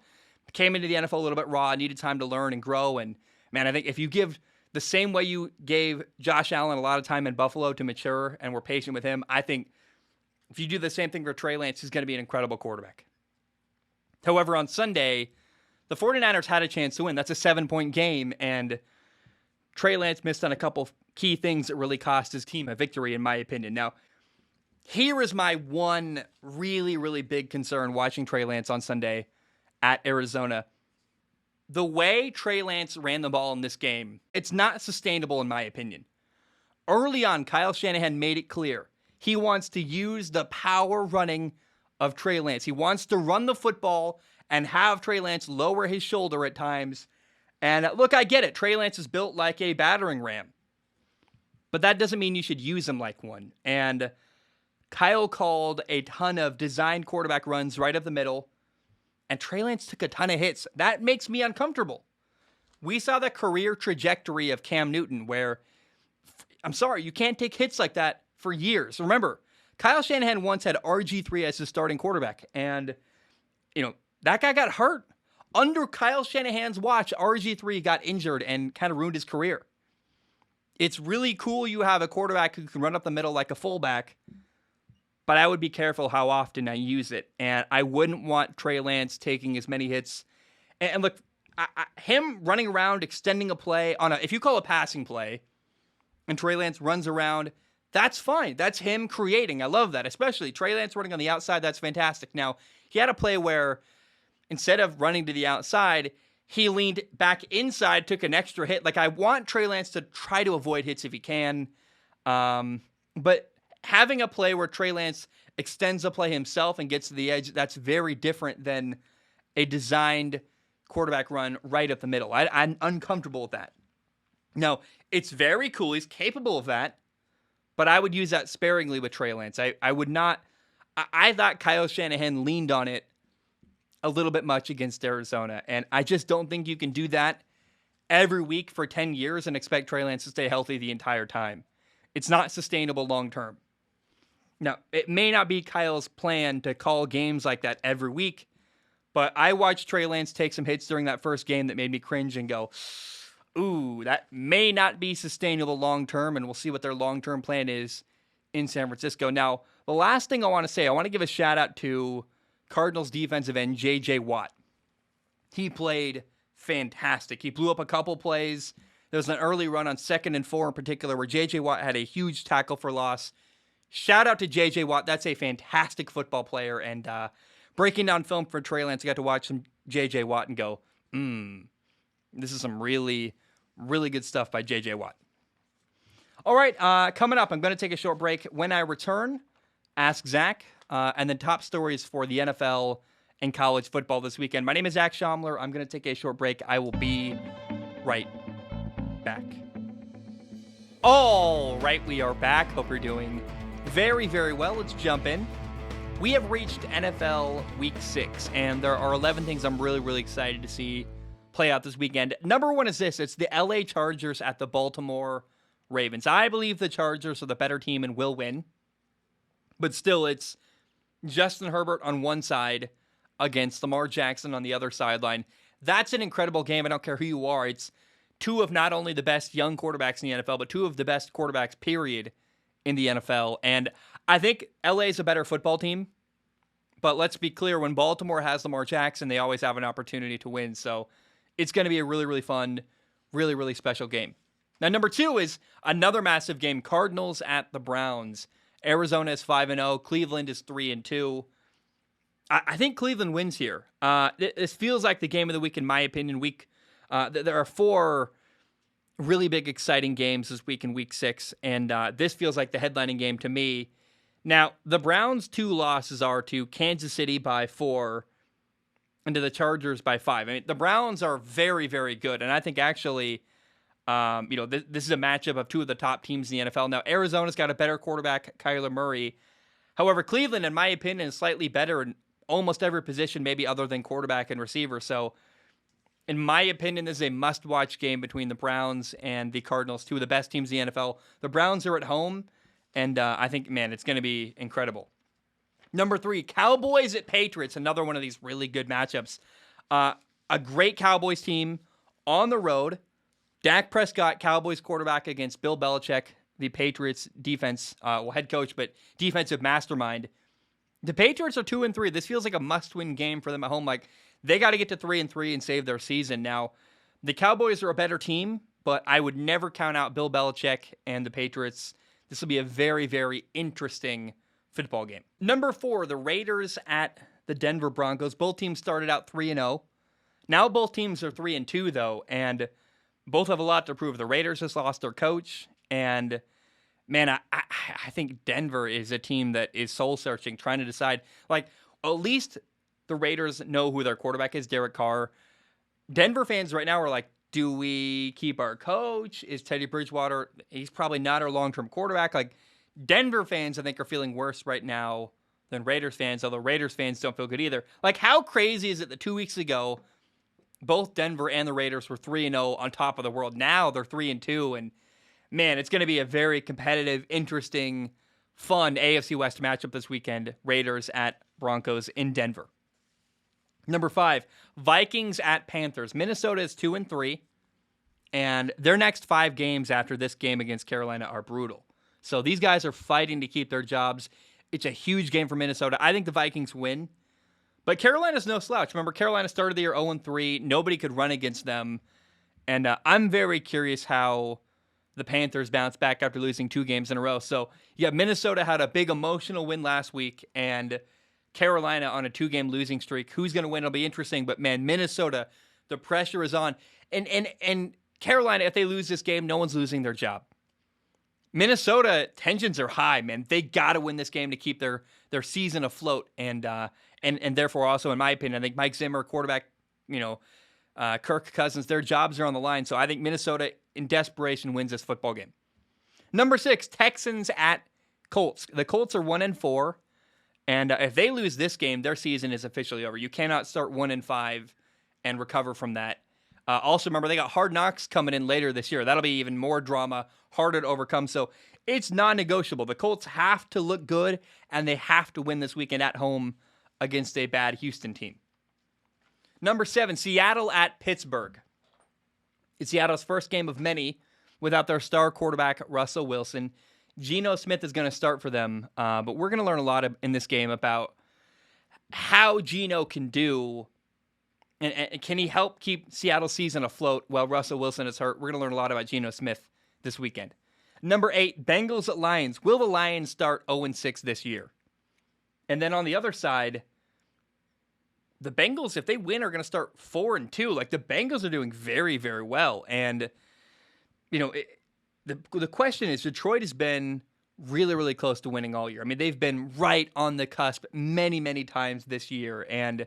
came into the NFL a little bit raw, needed time to learn and grow. And man, I think if you give the same way you gave Josh Allen a lot of time in Buffalo to mature and were patient with him, I think if you do the same thing for Trey Lance, he's going to be an incredible quarterback. However, on Sunday, the 49ers had a chance to win. That's a 7-point game, and Trey Lance missed on a couple key things that really cost his team a victory, in my opinion. Now, here is my one really, really big concern watching Trey Lance on Sunday at Arizona. The way Trey Lance ran the ball in this game, it's not sustainable in my opinion. Early on, Kyle Shanahan made it clear he wants to use the power running of Trey Lance. He wants to run the football and have Trey Lance lower his shoulder at times. And look, I get it. Trey Lance is built like a battering ram. But that doesn't mean you should use him like one. And Kyle called a ton of designed quarterback runs right up the middle. And Trey Lance took a ton of hits. That makes me uncomfortable. We saw the career trajectory of Cam Newton where, I'm sorry, you can't take hits like that for years. Remember, Kyle Shanahan once had RG3 as his starting quarterback. And, that guy got hurt. Under Kyle Shanahan's watch, RG3 got injured and kind of ruined his career. It's really cool you have a quarterback who can run up the middle like a fullback, but I would be careful how often I use it. And I wouldn't want Trey Lance taking as many hits. And look, him running around, extending a play if you call a passing play, and Trey Lance runs around, that's fine. That's him creating. I love that, especially Trey Lance running on the outside. That's fantastic. Now, he had a play where instead of running to the outside, he leaned back inside, took an extra hit. Like, I want Trey Lance to try to avoid hits if he can. But having a play where Trey Lance extends the play himself and gets to the edge, that's very different than a designed quarterback run right up the middle. I'm uncomfortable with that. Now, it's very cool. He's capable of that. But I would use that sparingly with Trey Lance. I would not. I thought Kyle Shanahan leaned on it a little bit much against Arizona. And I just don't think you can do that every week for 10 years and expect Trey Lance to stay healthy the entire time. It's not sustainable long term. Now, it may not be Kyle's plan to call games like that every week, but I watched Trey Lance take some hits during that first game that made me cringe and go, ooh, that may not be sustainable long term, and we'll see what their long-term plan is in San Francisco. Now, the last thing I want to say, I want to give a shout-out to Cardinals defensive end J.J. Watt. He played fantastic. He blew up a couple plays. There was an early run on 2nd and 4 in particular where J.J. Watt had a huge tackle for loss. Shout out to J.J. Watt. That's a fantastic football player. And breaking down film for Trey Lance, I got to watch some J.J. Watt and go, this is some really, really good stuff by J.J. Watt. All right, coming up, I'm going to take a short break. When I return, Ask Zach, and then top stories for the NFL and college football this weekend. My name is Zach Schaumler. I'm going to take a short break. I will be right back. All right, we are back. Hope you're doing very, very well. Let's jump in. We have reached NFL Week 6, and there are 11 things I'm really, really excited to see play out this weekend. Number one is this. It's the LA Chargers at the Baltimore Ravens. I believe the Chargers are the better team and will win. But still, it's Justin Herbert on one side against Lamar Jackson on the other sideline. That's an incredible game. I don't care who you are. It's two of not only the best young quarterbacks in the NFL, but two of the best quarterbacks, period, in the NFL. And I think LA is a better football team. But let's be clear, when Baltimore has Lamar Jackson, they always have an opportunity to win. So it's going to be a really, really fun, really, really special game. Now, number two is another massive game, Cardinals at the Browns. Arizona is 5-0. Cleveland is 3-2. I think Cleveland wins here. This feels like the game of the week, in my opinion. There are 4 really big, exciting games this week in Week 6, and this feels like the headlining game to me. Now, the Browns' 2 losses are to Kansas City by 4 and to the Chargers by 5. I mean, the Browns are very, very good, and I think actually this is a matchup of 2 of the top teams in the NFL. Now, Arizona's got a better quarterback, Kyler Murray. However, Cleveland, in my opinion, is slightly better in almost every position, maybe other than quarterback and receiver. So, in my opinion, this is a must-watch game between the Browns and the Cardinals, 2 of the best teams in the NFL. The Browns are at home, And I think, man, it's going to be incredible. Number 3, Cowboys at Patriots, another one of these really good matchups. A great Cowboys team on the road. Dak Prescott, Cowboys quarterback against Bill Belichick, the Patriots defense, head coach, but defensive mastermind. The Patriots are 2-3. This feels like a must-win game for them at home. Like, they got to get to 3-3 and save their season. Now, the Cowboys are a better team, but I would never count out Bill Belichick and the Patriots. This will be a very, very interesting football game. Number 4, the Raiders at the Denver Broncos. Both teams started out 3-0. Now both teams are 3-2, though, and both have a lot to prove. The Raiders just lost their coach, and man, I think Denver is a team that is soul-searching, trying to decide. Like, at least the Raiders know who their quarterback is, Derek Carr. Denver fans right now are like, do we keep our coach? Is Teddy Bridgewater, he's probably not our long-term quarterback. Like, Denver fans, I think, are feeling worse right now than Raiders fans, although Raiders fans don't feel good either. Like, how crazy is it that 2 weeks ago, both Denver and the Raiders were 3-0 on top of the world? Now they're 3-2, and man, it's going to be a very competitive, interesting, fun AFC West matchup this weekend. Raiders at Broncos in Denver. Number 5, Vikings at Panthers. Minnesota is 2-3, and their next 5 games after this game against Carolina are brutal. So these guys are fighting to keep their jobs. It's a huge game for Minnesota. I think the Vikings win, but Carolina's no slouch. Remember, Carolina started the year 0-3. Nobody could run against them, and I'm very curious how the Panthers bounce back after losing 2 games in a row. So, yeah, Minnesota had a big emotional win last week, and Carolina on a 2-game losing streak. Who's going to win? It'll be interesting. But, man, Minnesota, the pressure is on. And Carolina, if they lose this game, no one's losing their job. Minnesota, tensions are high, man. They got to win this game to keep their season afloat. And therefore, also, in my opinion, I think Mike Zimmer, quarterback, Kirk Cousins, their jobs are on the line. So I think Minnesota, in desperation, wins this football game. Number 6, Texans at Colts. The Colts are 1-4, and if they lose this game, their season is officially over. You cannot start 1-5 and recover from that. Also, remember, they got Hard Knocks coming in later this year. That'll be even more drama, harder to overcome. So it's non-negotiable. The Colts have to look good, and they have to win this weekend at home against a bad Houston team. Number 7, Seattle at Pittsburgh. It's Seattle's first game of many without their star quarterback, Russell Wilson. Geno Smith is going to start for them, but we're going to learn a lot in this game about how Geno can do, and can he help keep Seattle's season afloat while Russell Wilson is hurt. We're going to learn a lot about Geno Smith this weekend. Number 8, Bengals at Lions. Will the Lions start 0-6 this year? And then on the other side, the Bengals, if they win, are going to start 4-2. Like, the Bengals are doing very, very well. And, the question is, Detroit has been really, really close to winning all year. I mean, they've been right on the cusp many, many times this year. And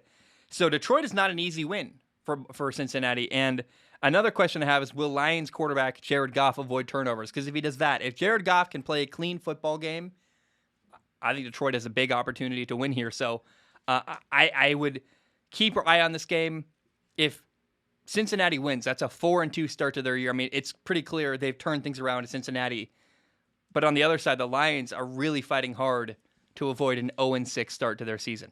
so Detroit is not an easy win for Cincinnati. And another question I have is, will Lions quarterback Jared Goff avoid turnovers? Because if he does that, if Jared Goff can play a clean football game, I think Detroit has a big opportunity to win here. So I would keep your eye on this game. If Cincinnati wins, that's a 4-2 start to their year. I mean, it's pretty clear they've turned things around in Cincinnati. But on the other side, the Lions are really fighting hard to avoid an 0-6 start to their season.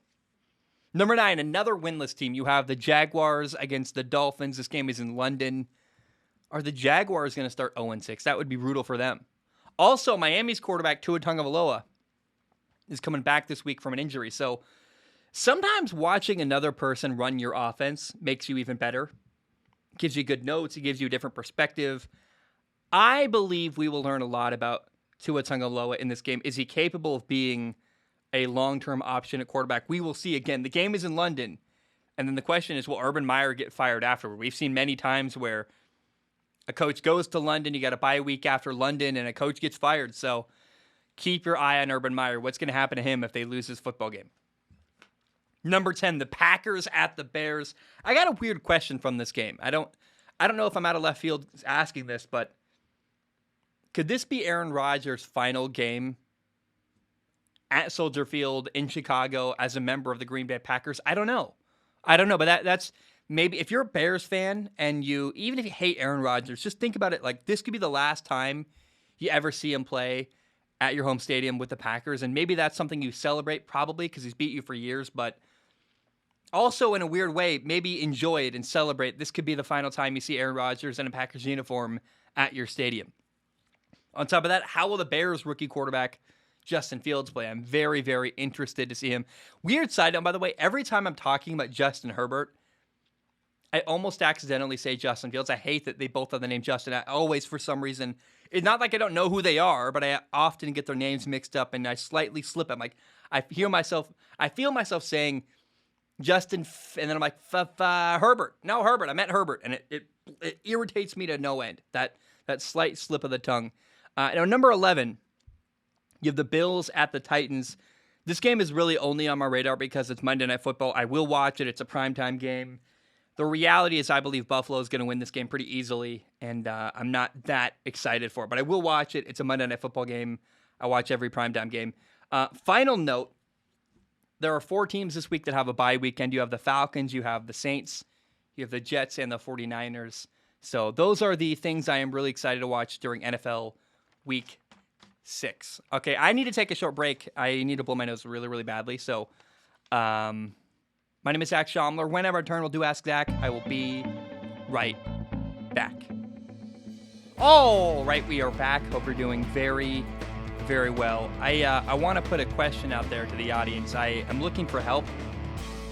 Number 9, another winless team. You have the Jaguars against the Dolphins. This game is in London. Are the Jaguars going to start 0-6? That would be brutal for them. Also, Miami's quarterback, Tua Tagovailoa, is coming back this week from an injury. So sometimes watching another person run your offense makes you even better. It gives you good notes. It gives you a different perspective. I believe we will learn a lot about Tua Tagovailoa in this game. Is he capable of being a long-term option at quarterback? We will see. Again, the game is in London. And then the question is, will Urban Meyer get fired afterward? We've seen many times where a coach goes to London, you got a bye week after London, and a coach gets fired. So keep your eye on Urban Meyer. What's going to happen to him if they lose this football game? Number 10, the Packers at the Bears. I got a weird question from this game. I don't know if I'm out of left field asking this, but could this be Aaron Rodgers' final game at Soldier Field in Chicago as a member of the Green Bay Packers? I don't know, but that's maybe if you're a Bears fan and even if you hate Aaron Rodgers, just think about it like this could be the last time you ever see him play at your home stadium with the Packers. And maybe that's something you celebrate, probably, because he's beat you for years. But also, in a weird way, maybe enjoy it and celebrate. This could be the final time you see Aaron Rodgers in a Packers uniform at your stadium. On top of that, how will the Bears rookie quarterback Justin Fields play? I'm very, very interested to see him. Weird side note, by the way, every time I'm talking about Justin Herbert, I almost accidentally say Justin Fields. I hate that they both have the name Justin. I always, for some reason, it's not like I don't know who they are, but I often get their names mixed up and I slightly slip. I'm like, I feel myself saying Justin, and then I'm like, Herbert. No, Herbert. I meant Herbert. And it irritates me to no end, that slight slip of the tongue. Now, number 11, you have the Bills at the Titans. This game is really only on my radar because it's Monday Night Football. I will watch it. It's a primetime game. The reality is I believe Buffalo is going to win this game pretty easily, and I'm not that excited for it. But I will watch it. It's a Monday Night Football game. I watch every primetime game. Final note, there are 4 teams this week that have a bye weekend. You have the Falcons, you have the Saints, you have the Jets, and the 49ers. So those are the things I am really excited to watch during NFL Week 6. Okay, I need to take a short break. I need to blow my nose really, really badly. So, my name is Zach Schaumler. Whenever I return, we'll do Ask Zach. I will be right back. All right, we are back. Hope you're doing very, very well. I want to put a question out there to the audience. I am looking for help.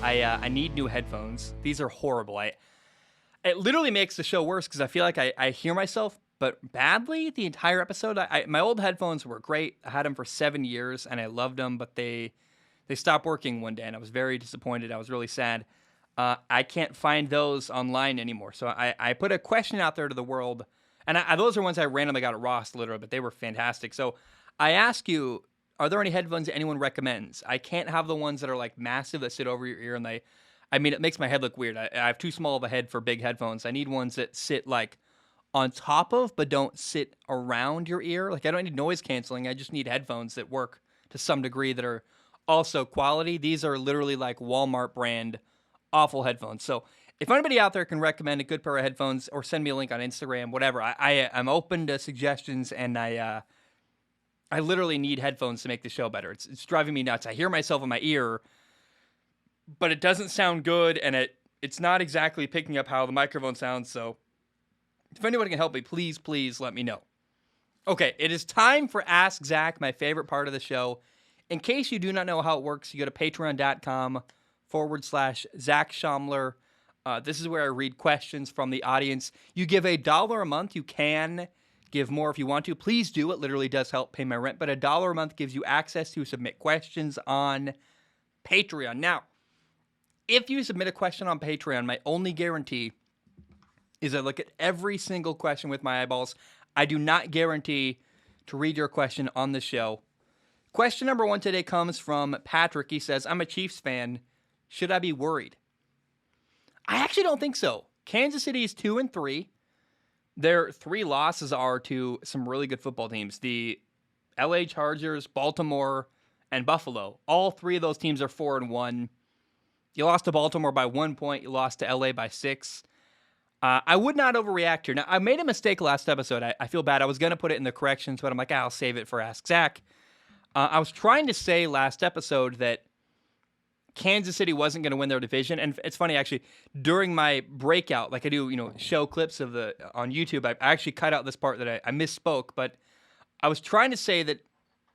I need new headphones. These are horrible. It literally makes the show worse because I feel like I hear myself but badly the entire episode. My old headphones were great. I had them for 7 years, and I loved them, but they stopped working one day, and I was very disappointed. I was really sad. I can't find those online anymore. So I put a question out there to the world, and those are ones I randomly got at Ross, literally, but they were fantastic. So I ask you, are there any headphones that anyone recommends? I can't have the ones that are like massive that sit over your ear, and it makes my head look weird. I have too small of a head for big headphones. I need ones that sit like on top of, but don't sit around your ear. Like I don't need noise canceling. I just need headphones that work to some degree that are also quality. These are literally like Walmart brand awful headphones. So if anybody out there can recommend a good pair of headphones or send me a link on Instagram, whatever, I'm open to suggestions, and I literally need headphones to make the show better. It's driving me nuts. I hear myself in my ear, but it doesn't sound good, and it's not exactly picking up how the microphone sounds. So if anyone can help me, please let me know. Okay, it is time for Ask Zach, my favorite part of the show. In case you do not know how it works, you go to patreon.com/Zach Schaumler. This is where I read questions from the audience. You give $1 a month. You can give more if you want to. Please do. It literally does help pay my rent. But $1 a month gives you access to submit questions on Patreon. Now, if you submit a question on Patreon, my only guarantee is I look at every single question with my eyeballs. I do not guarantee to read your question on the show. Question number 1 today comes from Patrick. He says, I'm a Chiefs fan. Should I be worried? I actually don't think so. Kansas City is 2-3. Their 3 losses are to some really good football teams. The LA Chargers, Baltimore, and Buffalo. All 3 of those teams are 4-1. You lost to Baltimore by 1 point. You lost to LA by 6. I would not overreact here. Now, I made a mistake last episode. I feel bad. I was going to put it in the corrections, but I'm like, I'll save it for Ask Zach. I was trying to say last episode that Kansas City wasn't going to win their division. And it's funny, actually, during my breakout, like I do, show clips of on YouTube, I actually cut out this part that I misspoke. But I was trying to say that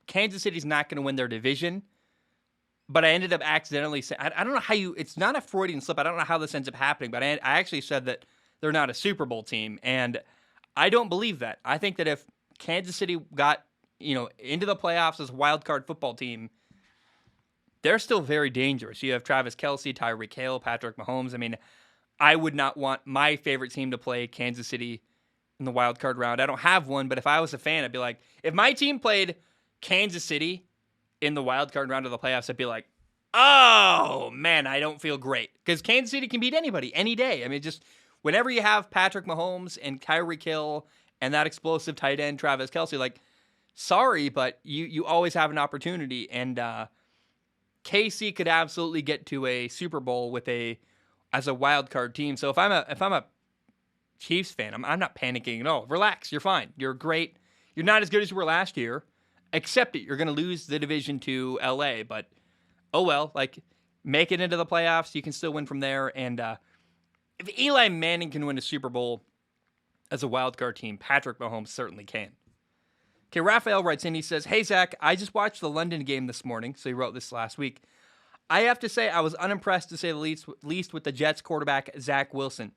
Kansas City's not going to win their division. But I ended up accidentally saying, I don't know how it's not a Freudian slip. I don't know how this ends up happening. But I actually said that they're not a Super Bowl team. And I don't believe that. I think that if Kansas City got, into the playoffs as a wild card football team, they're still very dangerous. You have Travis Kelce, Tyreek Hill, Patrick Mahomes. I would not want my favorite team to play Kansas City in the wild card round. I don't have one, but if I was a fan, I'd be like, if my team played Kansas City in the wild card round of the playoffs, I'd be like, oh, man, I don't feel great. Because Kansas City can beat anybody, any day. Just whenever you have Patrick Mahomes and Tyreek Hill and that explosive tight end, Travis Kelce, sorry, but you always have an opportunity. And KC could absolutely get to a Super Bowl as a wild card team. So if I'm a Chiefs fan, I'm not panicking at all. Relax, you're fine. You're great. You're not as good as you were last year. accept it. You're going to lose the division to LA, but oh well, like make it into the playoffs. You can still win from there. And if Eli Manning can win a Super Bowl as a wild card team, Patrick Mahomes certainly can. Okay, Raphael writes in, he says, "Hey, Zach, I just watched the London game this morning." So he wrote this last week. "I have to say I was unimpressed, to say the least with the Jets quarterback, Zach Wilson.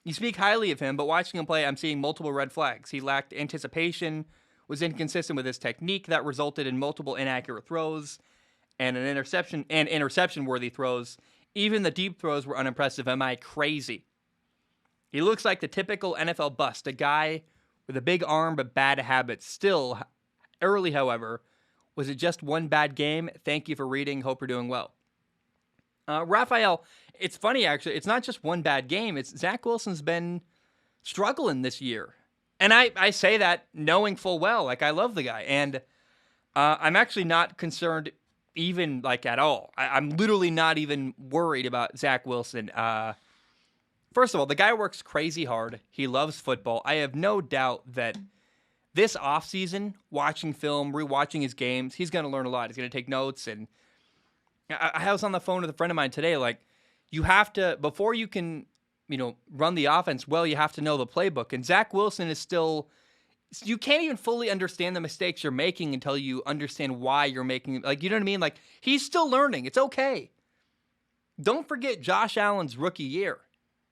You speak highly of him, but watching him play, I'm seeing multiple red flags. He lacked anticipation, was inconsistent with his technique that resulted in multiple inaccurate throws and interception-worthy throws. Even the deep throws were unimpressive. Am I crazy? He looks like the typical NFL bust, a guy with a big arm but bad habits. Still, early, however, was it just one bad game? Thank you for reading. Hope you're doing well." Raphael, it's funny, actually. It's not just one bad game. It's Zach Wilson's been struggling this year. And I say that knowing full well. Like, I love the guy. And I'm actually not concerned even, like, at all. I'm literally not even worried about Zach Wilson. First of all, the guy works crazy hard. He loves football. I have no doubt that this offseason, watching film, rewatching his games, he's going to learn a lot. He's going to take notes. And I was on the phone with a friend of mine today. Like, you have to, before you can, run the offense well, you have to know the playbook. And Zach Wilson is still, you can't even fully understand the mistakes you're making until you understand why you're making them. Like, you know what I mean? Like, he's still learning. It's okay. Don't forget Josh Allen's rookie year.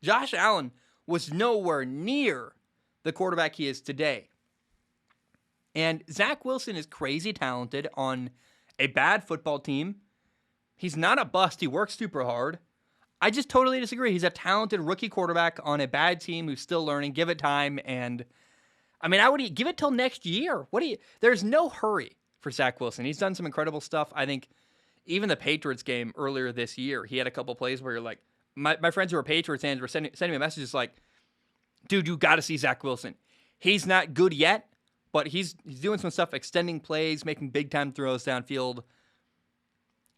Josh Allen was nowhere near the quarterback he is today. And Zach Wilson is crazy talented on a bad football team. He's not a bust. He works super hard. I just totally disagree. He's a talented rookie quarterback on a bad team who's still learning. Give it time. And I mean, I would give it till next year. There's no hurry for Zach Wilson. He's done some incredible stuff. I think even the Patriots game earlier this year, he had a couple plays where you're like, my friends who are Patriots fans were sending me messages like, dude, you got to see Zach Wilson. He's not good yet, but he's doing some stuff, extending plays, making big time throws downfield.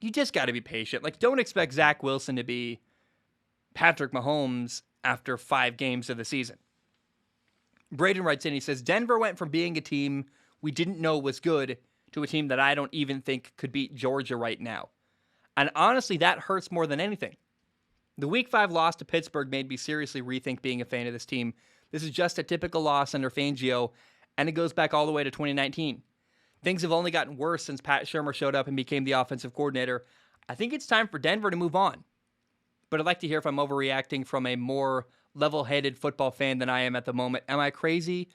You just got to be patient. Like, don't expect Zach Wilson to be Patrick Mahomes after 5 games of the season. Braden writes in, he says, "Denver went from being a team we didn't know was good to a team that I don't even think could beat Georgia right now. And honestly, that hurts more than anything. The Week 5 loss to Pittsburgh made me seriously rethink being a fan of this team. This is just a typical loss under Fangio, and it goes back all the way to 2019. Things have only gotten worse since Pat Shurmur showed up and became the offensive coordinator. I think it's time for Denver to move on. But I'd like to hear if I'm overreacting from a more level-headed football fan than I am at the moment. Am I crazy,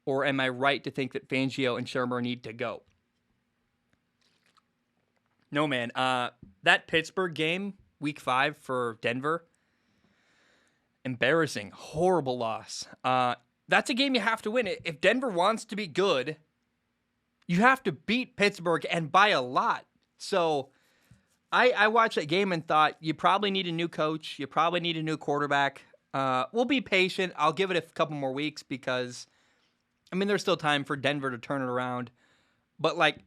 or am I right to think that Fangio and Shurmur need to go?" No, man. That Pittsburgh game, Week 5 for Denver, embarrassing, horrible loss. That's a game you have to win. If Denver wants to be good, you have to beat Pittsburgh, and by a lot. So I watched that game and thought, you probably need a new coach. You probably need a new quarterback. We'll be patient. I'll give it a couple more weeks because, I mean, there's still time for Denver to turn it around. But, like,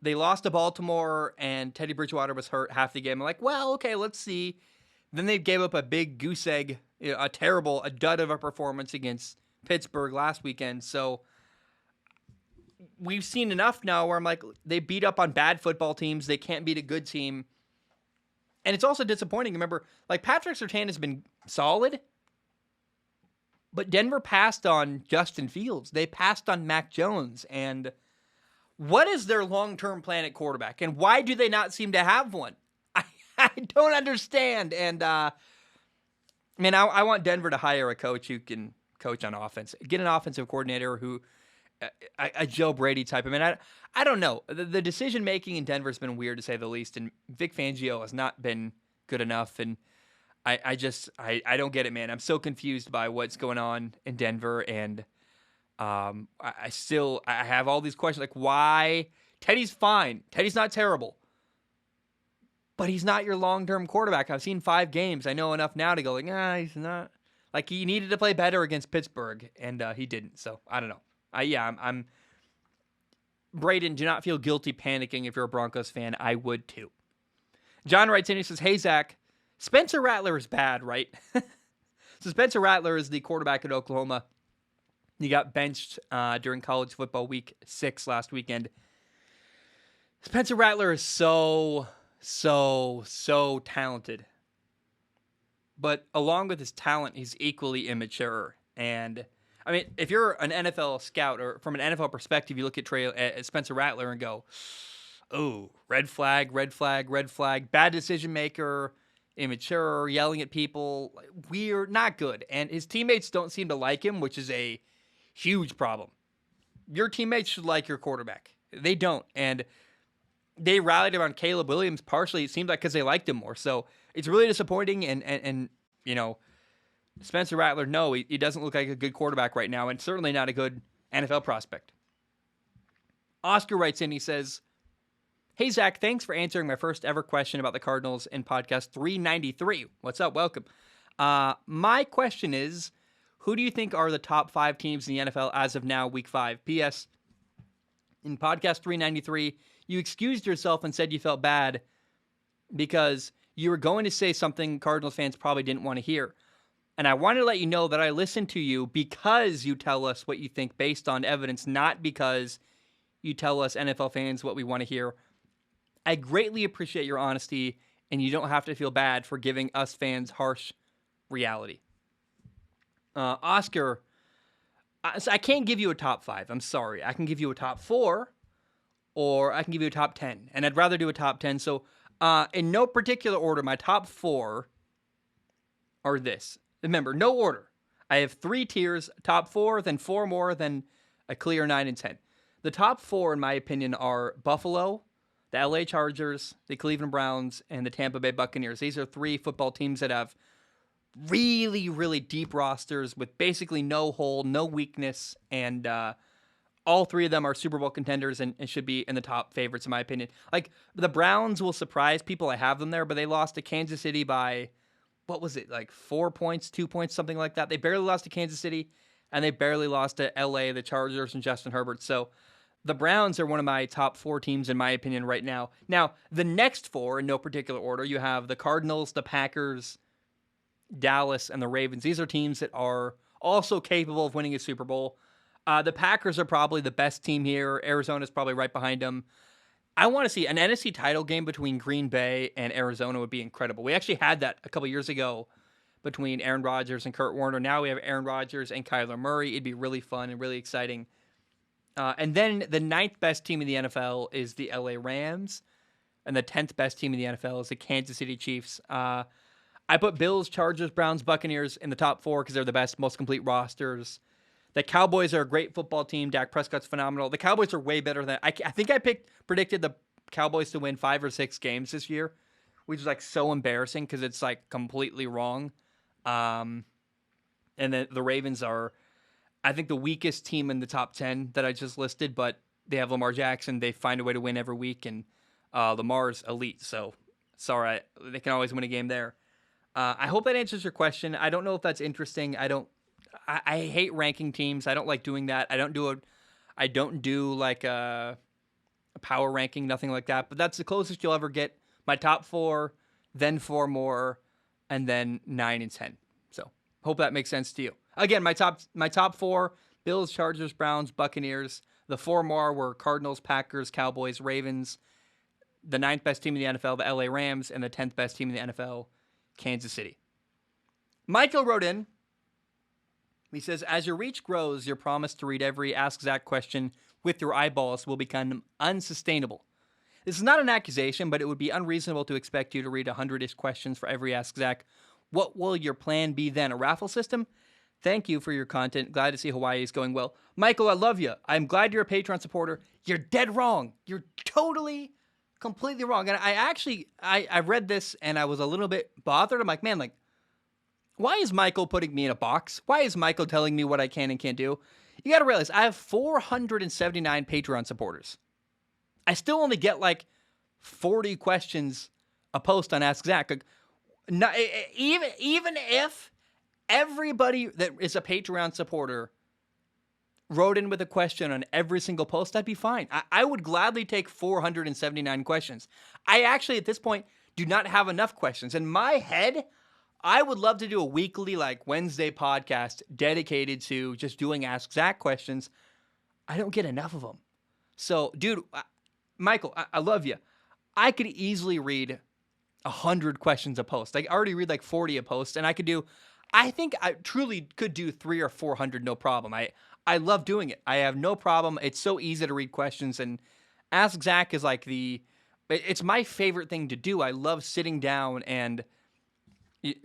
they lost to Baltimore, and Teddy Bridgewater was hurt half the game. I'm like, well, okay, let's see. Then they gave up a big goose egg, a dud of a performance against Pittsburgh last weekend. So we've seen enough now where I'm like, they beat up on bad football teams. They can't beat a good team. And it's also disappointing. Remember, like, Patrick Surtain has been solid, but Denver passed on Justin Fields. They passed on Mac Jones. And what is their long-term plan at quarterback? And why do they not seem to have one? I don't understand. And, I want Denver to hire a coach who can coach on offense. Get an offensive coordinator who, a Joe Brady type. I mean, I don't know. The decision-making in Denver has been weird, to say the least. And Vic Fangio has not been good enough. And I don't get it, man. I'm so confused by what's going on in Denver. And I have all these questions. Like, why? Teddy's fine. Teddy's not terrible. But he's not your long-term quarterback. I've seen 5 games. I know enough now to go like, he's not. Like, he needed to play better against Pittsburgh, and he didn't. So, I don't know. I'm Braden, do not feel guilty panicking if you're a Broncos fan. I would too. John writes in, he says, "Hey, Zach, Spencer Rattler is bad, right?" So Spencer Rattler is the quarterback at Oklahoma. He got benched during college football week 6 last weekend. Spencer Rattler is so talented. But along with his talent, he's equally immature. And I mean, if you're an NFL scout or from an NFL perspective, you look at Spencer Rattler and go, "Oh, red flag, red flag, red flag, bad decision maker, immature, yelling at people, weird, not good." And his teammates don't seem to like him, which is a huge problem. Your teammates should like your quarterback. They don't. And they rallied around Caleb Williams partially, it seemed like, because they liked him more. So it's really disappointing. And you know, Spencer Rattler, no, he doesn't look like a good quarterback right now, and certainly not a good NFL prospect. Oscar writes in, he says, "Hey, Zach, thanks for answering my first ever question about the Cardinals in podcast 393. What's up? Welcome. My question is, who do you think are the top 5 teams in the NFL as of now, week 5? P.S. In podcast 393, you excused yourself and said you felt bad because you were going to say something Cardinals fans probably didn't want to hear. And I wanted to let you know that I listened to you because you tell us what you think based on evidence, not because you tell us NFL fans what we want to hear. I greatly appreciate your honesty, and you don't have to feel bad for giving us fans harsh reality." Oscar, I can't give you a top 5. I'm sorry. I can give you a top 4, or I can give you a top 10. And I'd rather do a top 10. So in no particular order, my top 4 are this. Remember, no order. I have 3 tiers, top 4, then 4 more, then a clear 9 and 10. The top 4, in my opinion, are Buffalo, the LA Chargers, the Cleveland Browns, and the Tampa Bay Buccaneers. These are 3 football teams that have really, really deep rosters with basically no hole, no weakness, and all 3 of them are Super Bowl contenders and should be in the top favorites, in my opinion. Like, the Browns will surprise people. I have them there, but they lost to Kansas City by, what was it, like 4 points, 2 points, something like that. They barely lost to Kansas City, and they barely lost to LA, the Chargers, and Justin Herbert. So the Browns are one of my top 4 teams, in my opinion, right now. Now, the next 4, in no particular order, you have the Cardinals, the Packers, Dallas, and the Ravens. These are teams that are also capable of winning a Super Bowl. The Packers are probably the best team here. Arizona's probably right behind them. I want to see an NFC title game between Green Bay and Arizona would be incredible. We actually had that a couple years ago between Aaron Rodgers and Kurt Warner. Now we have Aaron Rodgers and Kyler Murray. It'd be really fun and really exciting. And then the 9th best team in the NFL is the LA Rams. And the 10th best team in the NFL is the Kansas City Chiefs. I put Bills, Chargers, Browns, Buccaneers in the top 4 because they're the best, most complete rosters. The Cowboys are a great football team. Dak Prescott's phenomenal. The Cowboys are way better than I think I predicted the Cowboys to win 5 or 6 games this year, which is like so embarrassing because it's like completely wrong. And then the Ravens are, I think, the weakest team in the top 10 that I just listed, but they have Lamar Jackson. They find a way to win every week, and Lamar's elite. So sorry, they can always win a game there. I hope that answers your question. I don't know if that's interesting. I hate ranking teams. I don't like doing that. I don't do like a power ranking, nothing like that. But that's the closest you'll ever get. My top 4, then 4 more, and then 9 and 10. So hope that makes sense to you. Again, my top 4: Bills, Chargers, Browns, Buccaneers. The 4 more were Cardinals, Packers, Cowboys, Ravens. The 9th best team in the NFL, the LA Rams, and the 10th best team in the NFL, Kansas City. Michael wrote in. He says, "As your reach grows, your promise to read every Ask Zach question with your eyeballs will become unsustainable. This is not an accusation, but it would be unreasonable to expect you to read 100-ish questions for every Ask Zach. What will your plan be then? A raffle system? Thank you for your content. Glad to see Hawaii is going well." Michael, I love you. I'm glad you're a Patreon supporter. You're dead wrong. You're totally, completely wrong. And I read this and I was a little bit bothered. I'm like, man, like, why is Michael putting me in a box? Why is Michael telling me what I can and can't do? You got to realize I have 479 Patreon supporters. I still only get like 40 questions a post on Ask Zach. Like, even if everybody that is a Patreon supporter wrote in with a question on every single post, I'd be fine. I would gladly take 479 questions. I actually, at this point, do not have enough questions. In my head, I would love to do a weekly, like, Wednesday podcast dedicated to just doing Ask Zach questions. I don't get enough of them. So, dude, Michael, I love you. I could easily read 100 questions a post. I already read like 40 a post, and I think I truly could do 300 or 400 no problem. I love doing it. I have no problem. It's so easy to read questions, and Ask Zach is like it's my favorite thing to do. I love sitting down and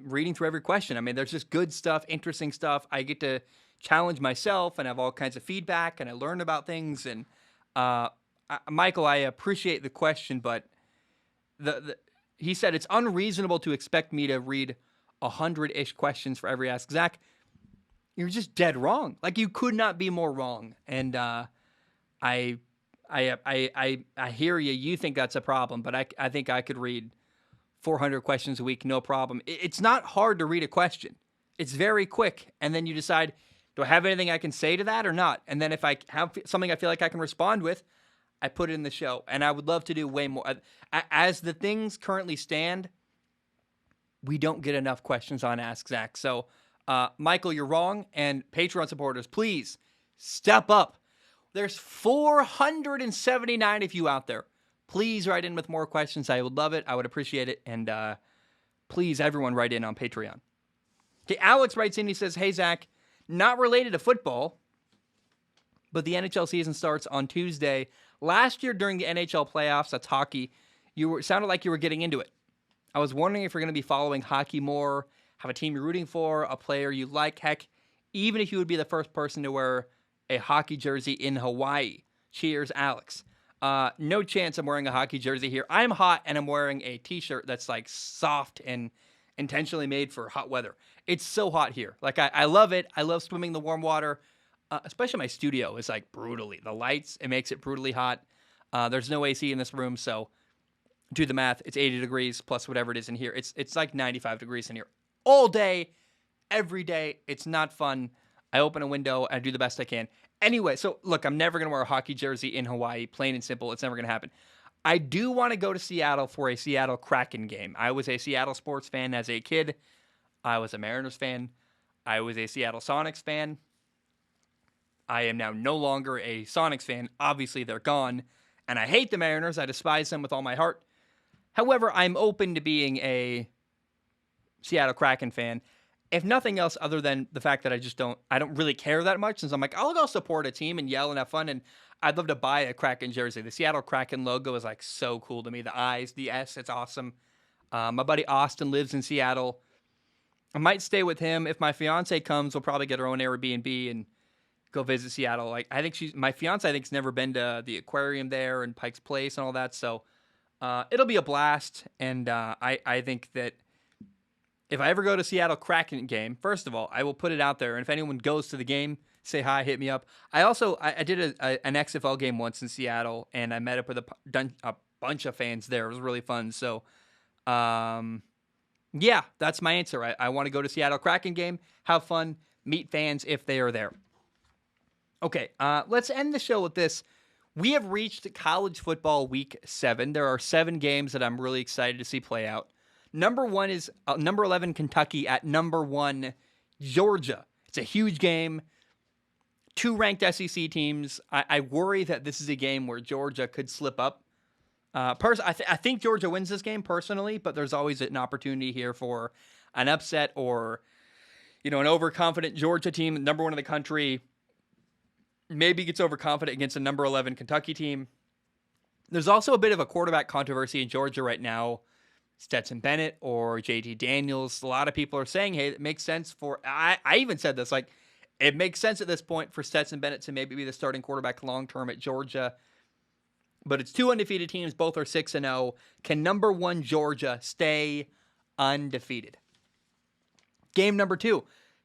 reading through every question. I mean, there's just good stuff, interesting stuff. I get to challenge myself and have all kinds of feedback, and I learn about things. And Michael, I appreciate the question, but he said it's unreasonable to expect me to read 100-ish questions for every Ask Zach. You're just dead wrong. Like, you could not be more wrong. And I hear you. You think that's a problem, but I think I could read 400 questions a week, no problem. It's not hard to read a question. It's very quick. And then you decide, do I have anything I can say to that or not? And then if I have something I feel like I can respond with, I put it in the show. And I would love to do way more. As the things currently stand, we don't get enough questions on Ask Zach. So, Michael, you're wrong. And Patreon supporters, please step up. There's 479 of you out there. Please write in with more questions. I would love it. I would appreciate it. And please, everyone, write in on Patreon. Okay, Alex writes in. He says, hey, Zach, not related to football, but the NHL season starts on Tuesday. Last year during the NHL playoffs, that's hockey, sounded like you were getting into it. I was wondering if you're going to be following hockey more, have a team you're rooting for, a player you like, heck, even if you would be the first person to wear a hockey jersey in Hawaii. Cheers, Alex. No chance I'm wearing a hockey jersey here. I'm hot, and I'm wearing a t-shirt that's like soft and intentionally made for hot weather. It's so hot here. Like, I love it. I love swimming in the warm water, especially my studio is like brutally. The lights, it makes it brutally hot. There's no AC in this room, so do the math. It's 80 degrees plus whatever it is in here. It's like 95 degrees in here all day, every day. It's not fun. I open a window. I do the best I can. Anyway, so look, I'm never going to wear a hockey jersey in Hawaii, plain and simple. It's never going to happen. I do want to go to Seattle for a Seattle Kraken game. I was a Seattle sports fan as a kid. I was a Mariners fan. I was a Seattle Sonics fan. I am now no longer a Sonics fan. Obviously, they're gone. And I hate the Mariners. I despise them with all my heart. However, I'm open to being a Seattle Kraken fan. If nothing else, other than the fact that I don't really care that much, since I'm like, I'll go support a team and yell and have fun, and I'd love to buy a Kraken jersey. The Seattle Kraken logo is like so cool to me. The eyes, the S, it's awesome. My buddy Austin lives in Seattle. I might stay with him. If my fiance comes, we'll probably get our own Airbnb and go visit Seattle. Like, I think my fiance, I think, has never been to the aquarium there and Pike's Place and all that. So it'll be a blast. And I think that if I ever go to Seattle Kraken game, first of all, I will put it out there. And if anyone goes to the game, say hi, hit me up. I did an XFL game once in Seattle, and I met up with a bunch of fans there. It was really fun. So, yeah, that's my answer. I want to go to Seattle Kraken game, have fun, meet fans if they are there. Okay, let's end the show with this. We have reached college football week 7. There are 7 games that I'm really excited to see play out. Number 1 is number 11 Kentucky at number 1 Georgia. It's a huge game. 2 ranked SEC teams. I worry that this is a game where Georgia could slip up. I think Georgia wins this game personally, but there's always an opportunity here for an upset or, an overconfident Georgia team, number 1 in the country, maybe gets overconfident against a number 11 Kentucky team. There's also a bit of a quarterback controversy in Georgia right now. Stetson Bennett or JT Daniels. A lot of people are saying, hey, it makes sense for, I even said this, like, it makes sense at this point for Stetson Bennett to maybe be the starting quarterback long-term at Georgia. But it's 2 undefeated teams. Both are 6-0. Can number 1 Georgia stay undefeated? Game number 2.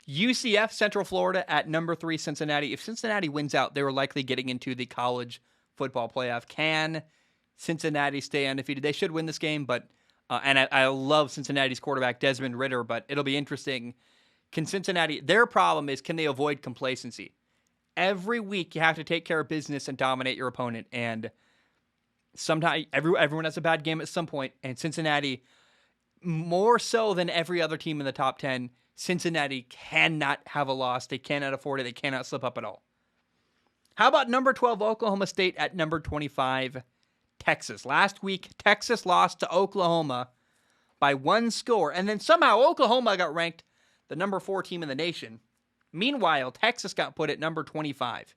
UCF, Central Florida at number 3 Cincinnati. If Cincinnati wins out, they were likely getting into the college football playoff. Can Cincinnati stay undefeated? They should win this game, but and I love Cincinnati's quarterback, Desmond Ridder, but it'll be interesting. Can Cincinnati, their problem is, can they avoid complacency? Every week you have to take care of business and dominate your opponent, and sometimes everyone has a bad game at some point, and Cincinnati, more so than every other team in the top 10, Cincinnati cannot have a loss. They cannot afford it. They cannot slip up at all. How about number 12 Oklahoma State at number 25 Texas. Last week, Texas lost to Oklahoma by 1 score, and then somehow Oklahoma got ranked the number 4 team in the nation. Meanwhile, Texas got put at number 25.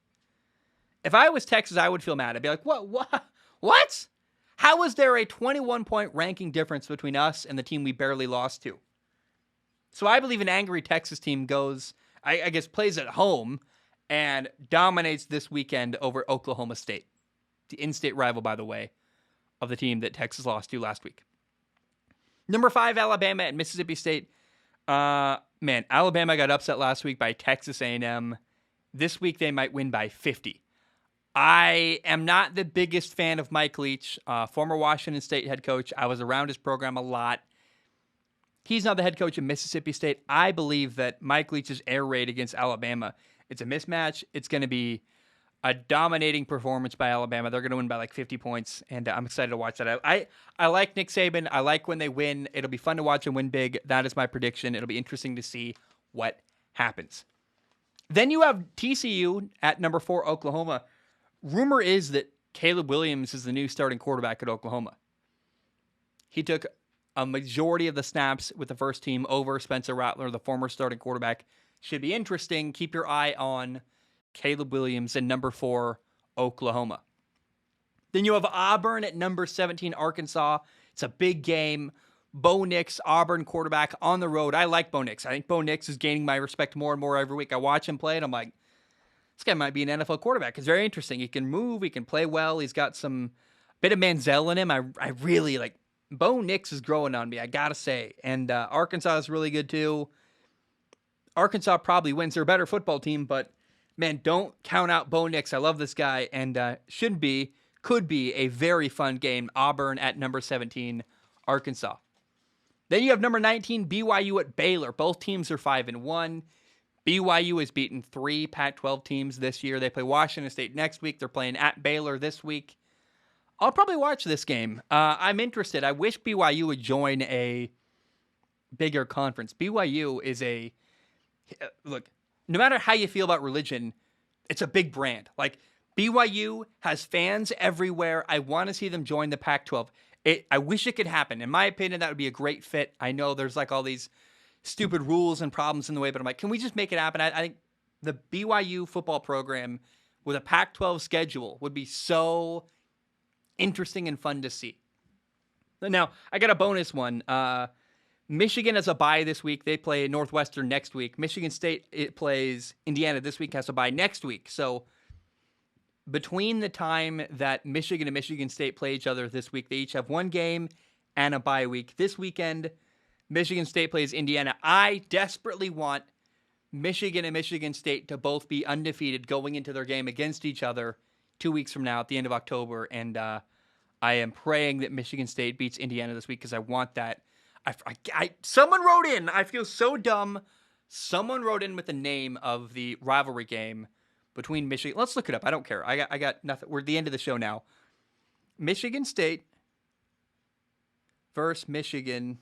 If I was Texas, I would feel mad. I'd be like, what? How is there a 21-point ranking difference between us and the team we barely lost to? So I believe an angry Texas team goes, I guess, plays at home and dominates this weekend over Oklahoma State. The in-state rival, by the way, of the team that Texas lost to last week. Number 5, Alabama at Mississippi State. Alabama got upset last week by Texas A&M. This week they might win by 50. I am not the biggest fan of Mike Leach, former Washington State head coach. I was around his program a lot. He's now the head coach of Mississippi State. I believe that Mike Leach's air raid against Alabama, it's a mismatch. It's going to be a dominating performance by Alabama. They're going to win by like 50 points, and I'm excited to watch that. I like Nick Saban. I like when they win. It'll be fun to watch them win big. That is my prediction. It'll be interesting to see what happens. Then you have TCU at number 4, Oklahoma. Rumor is that Caleb Williams is the new starting quarterback at Oklahoma. He took a majority of the snaps with the first team over Spencer Rattler, the former starting quarterback. Should be interesting. Keep your eye on Caleb Williams and number 4, Oklahoma. Then you have Auburn at number 17, Arkansas. It's a big game. Bo Nix, Auburn quarterback on the road. I like Bo Nix. I think Bo Nix is gaining my respect more and more every week. I watch him play, and I'm like, this guy might be an NFL quarterback. It's very interesting. He can move. He can play well. He's got some bit of Manziel in him. I really like. Bo Nix is growing on me, I got to say. And Arkansas is really good, too. Arkansas probably wins. They're a better football team, but, man, don't count out Bo Nix. I love this guy, and could be a very fun game. Auburn at number 17, Arkansas. Then you have number 19, BYU at Baylor. Both teams are 5-1. BYU has beaten 3 Pac-12 teams this year. They play Washington State next week. They're playing at Baylor this week. I'll probably watch this game. I'm interested. I wish BYU would join a bigger conference. BYU is look, no matter how you feel about religion, it's a big brand. Like, BYU has fans everywhere. I want to see them join the Pac-12. I wish it could happen. In my opinion, that would be a great fit. I know there's like all these stupid rules and problems in the way, but I'm like, can we just make it happen? I think the BYU football program with a Pac-12 schedule would be so interesting and fun to see. Now, I got a bonus one. Michigan has a bye this week. They play Northwestern next week. Michigan State plays Indiana this week, has a bye next week. So between the time that Michigan and Michigan State play each other this week, they each have one game and a bye week. This weekend, Michigan State plays Indiana. I desperately want Michigan and Michigan State to both be undefeated going into their game against each other 2 weeks from now at the end of October. And I am praying that Michigan State beats Indiana this week because I want that. Someone wrote in. I feel so dumb. Someone wrote in with the name of the rivalry game between Michigan. Let's look it up. I don't care. I got nothing. We're at the end of the show now. Michigan State versus Michigan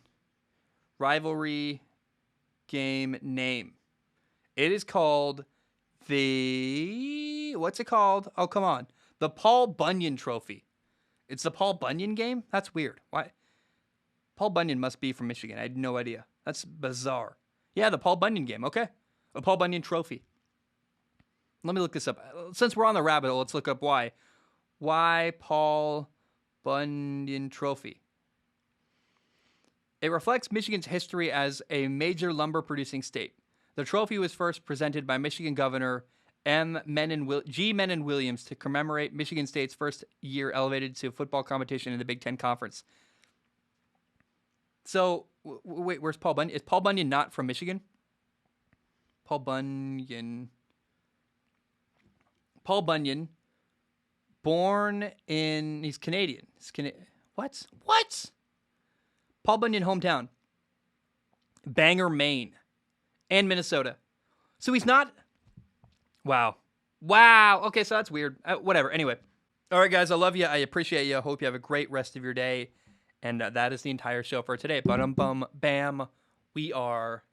rivalry game name. It is called what's it called? Oh, come on. The Paul Bunyan Trophy. It's the Paul Bunyan game? That's weird. Why? Paul Bunyan must be from Michigan. I had no idea. That's bizarre. Yeah, the Paul Bunyan game. Okay. The Paul Bunyan Trophy. Let me look this up. Since we're on the rabbit hole, let's look up why. Why Paul Bunyan Trophy? It reflects Michigan's history as a major lumber-producing state. The trophy was first presented by Michigan Governor G. Menon Williams to commemorate Michigan State's first year elevated to football competition in the Big Ten Conference. So, wait, where's Paul Bunyan? Is Paul Bunyan not from Michigan? Paul Bunyan, he's Canadian. What? Paul Bunyan hometown. Bangor, Maine. And Minnesota. So he's not... Wow. Okay, so that's weird. Whatever. Anyway. All right, guys, I love you. I appreciate you. I hope you have a great rest of your day. And that is the entire show for today. Bum, bam. We are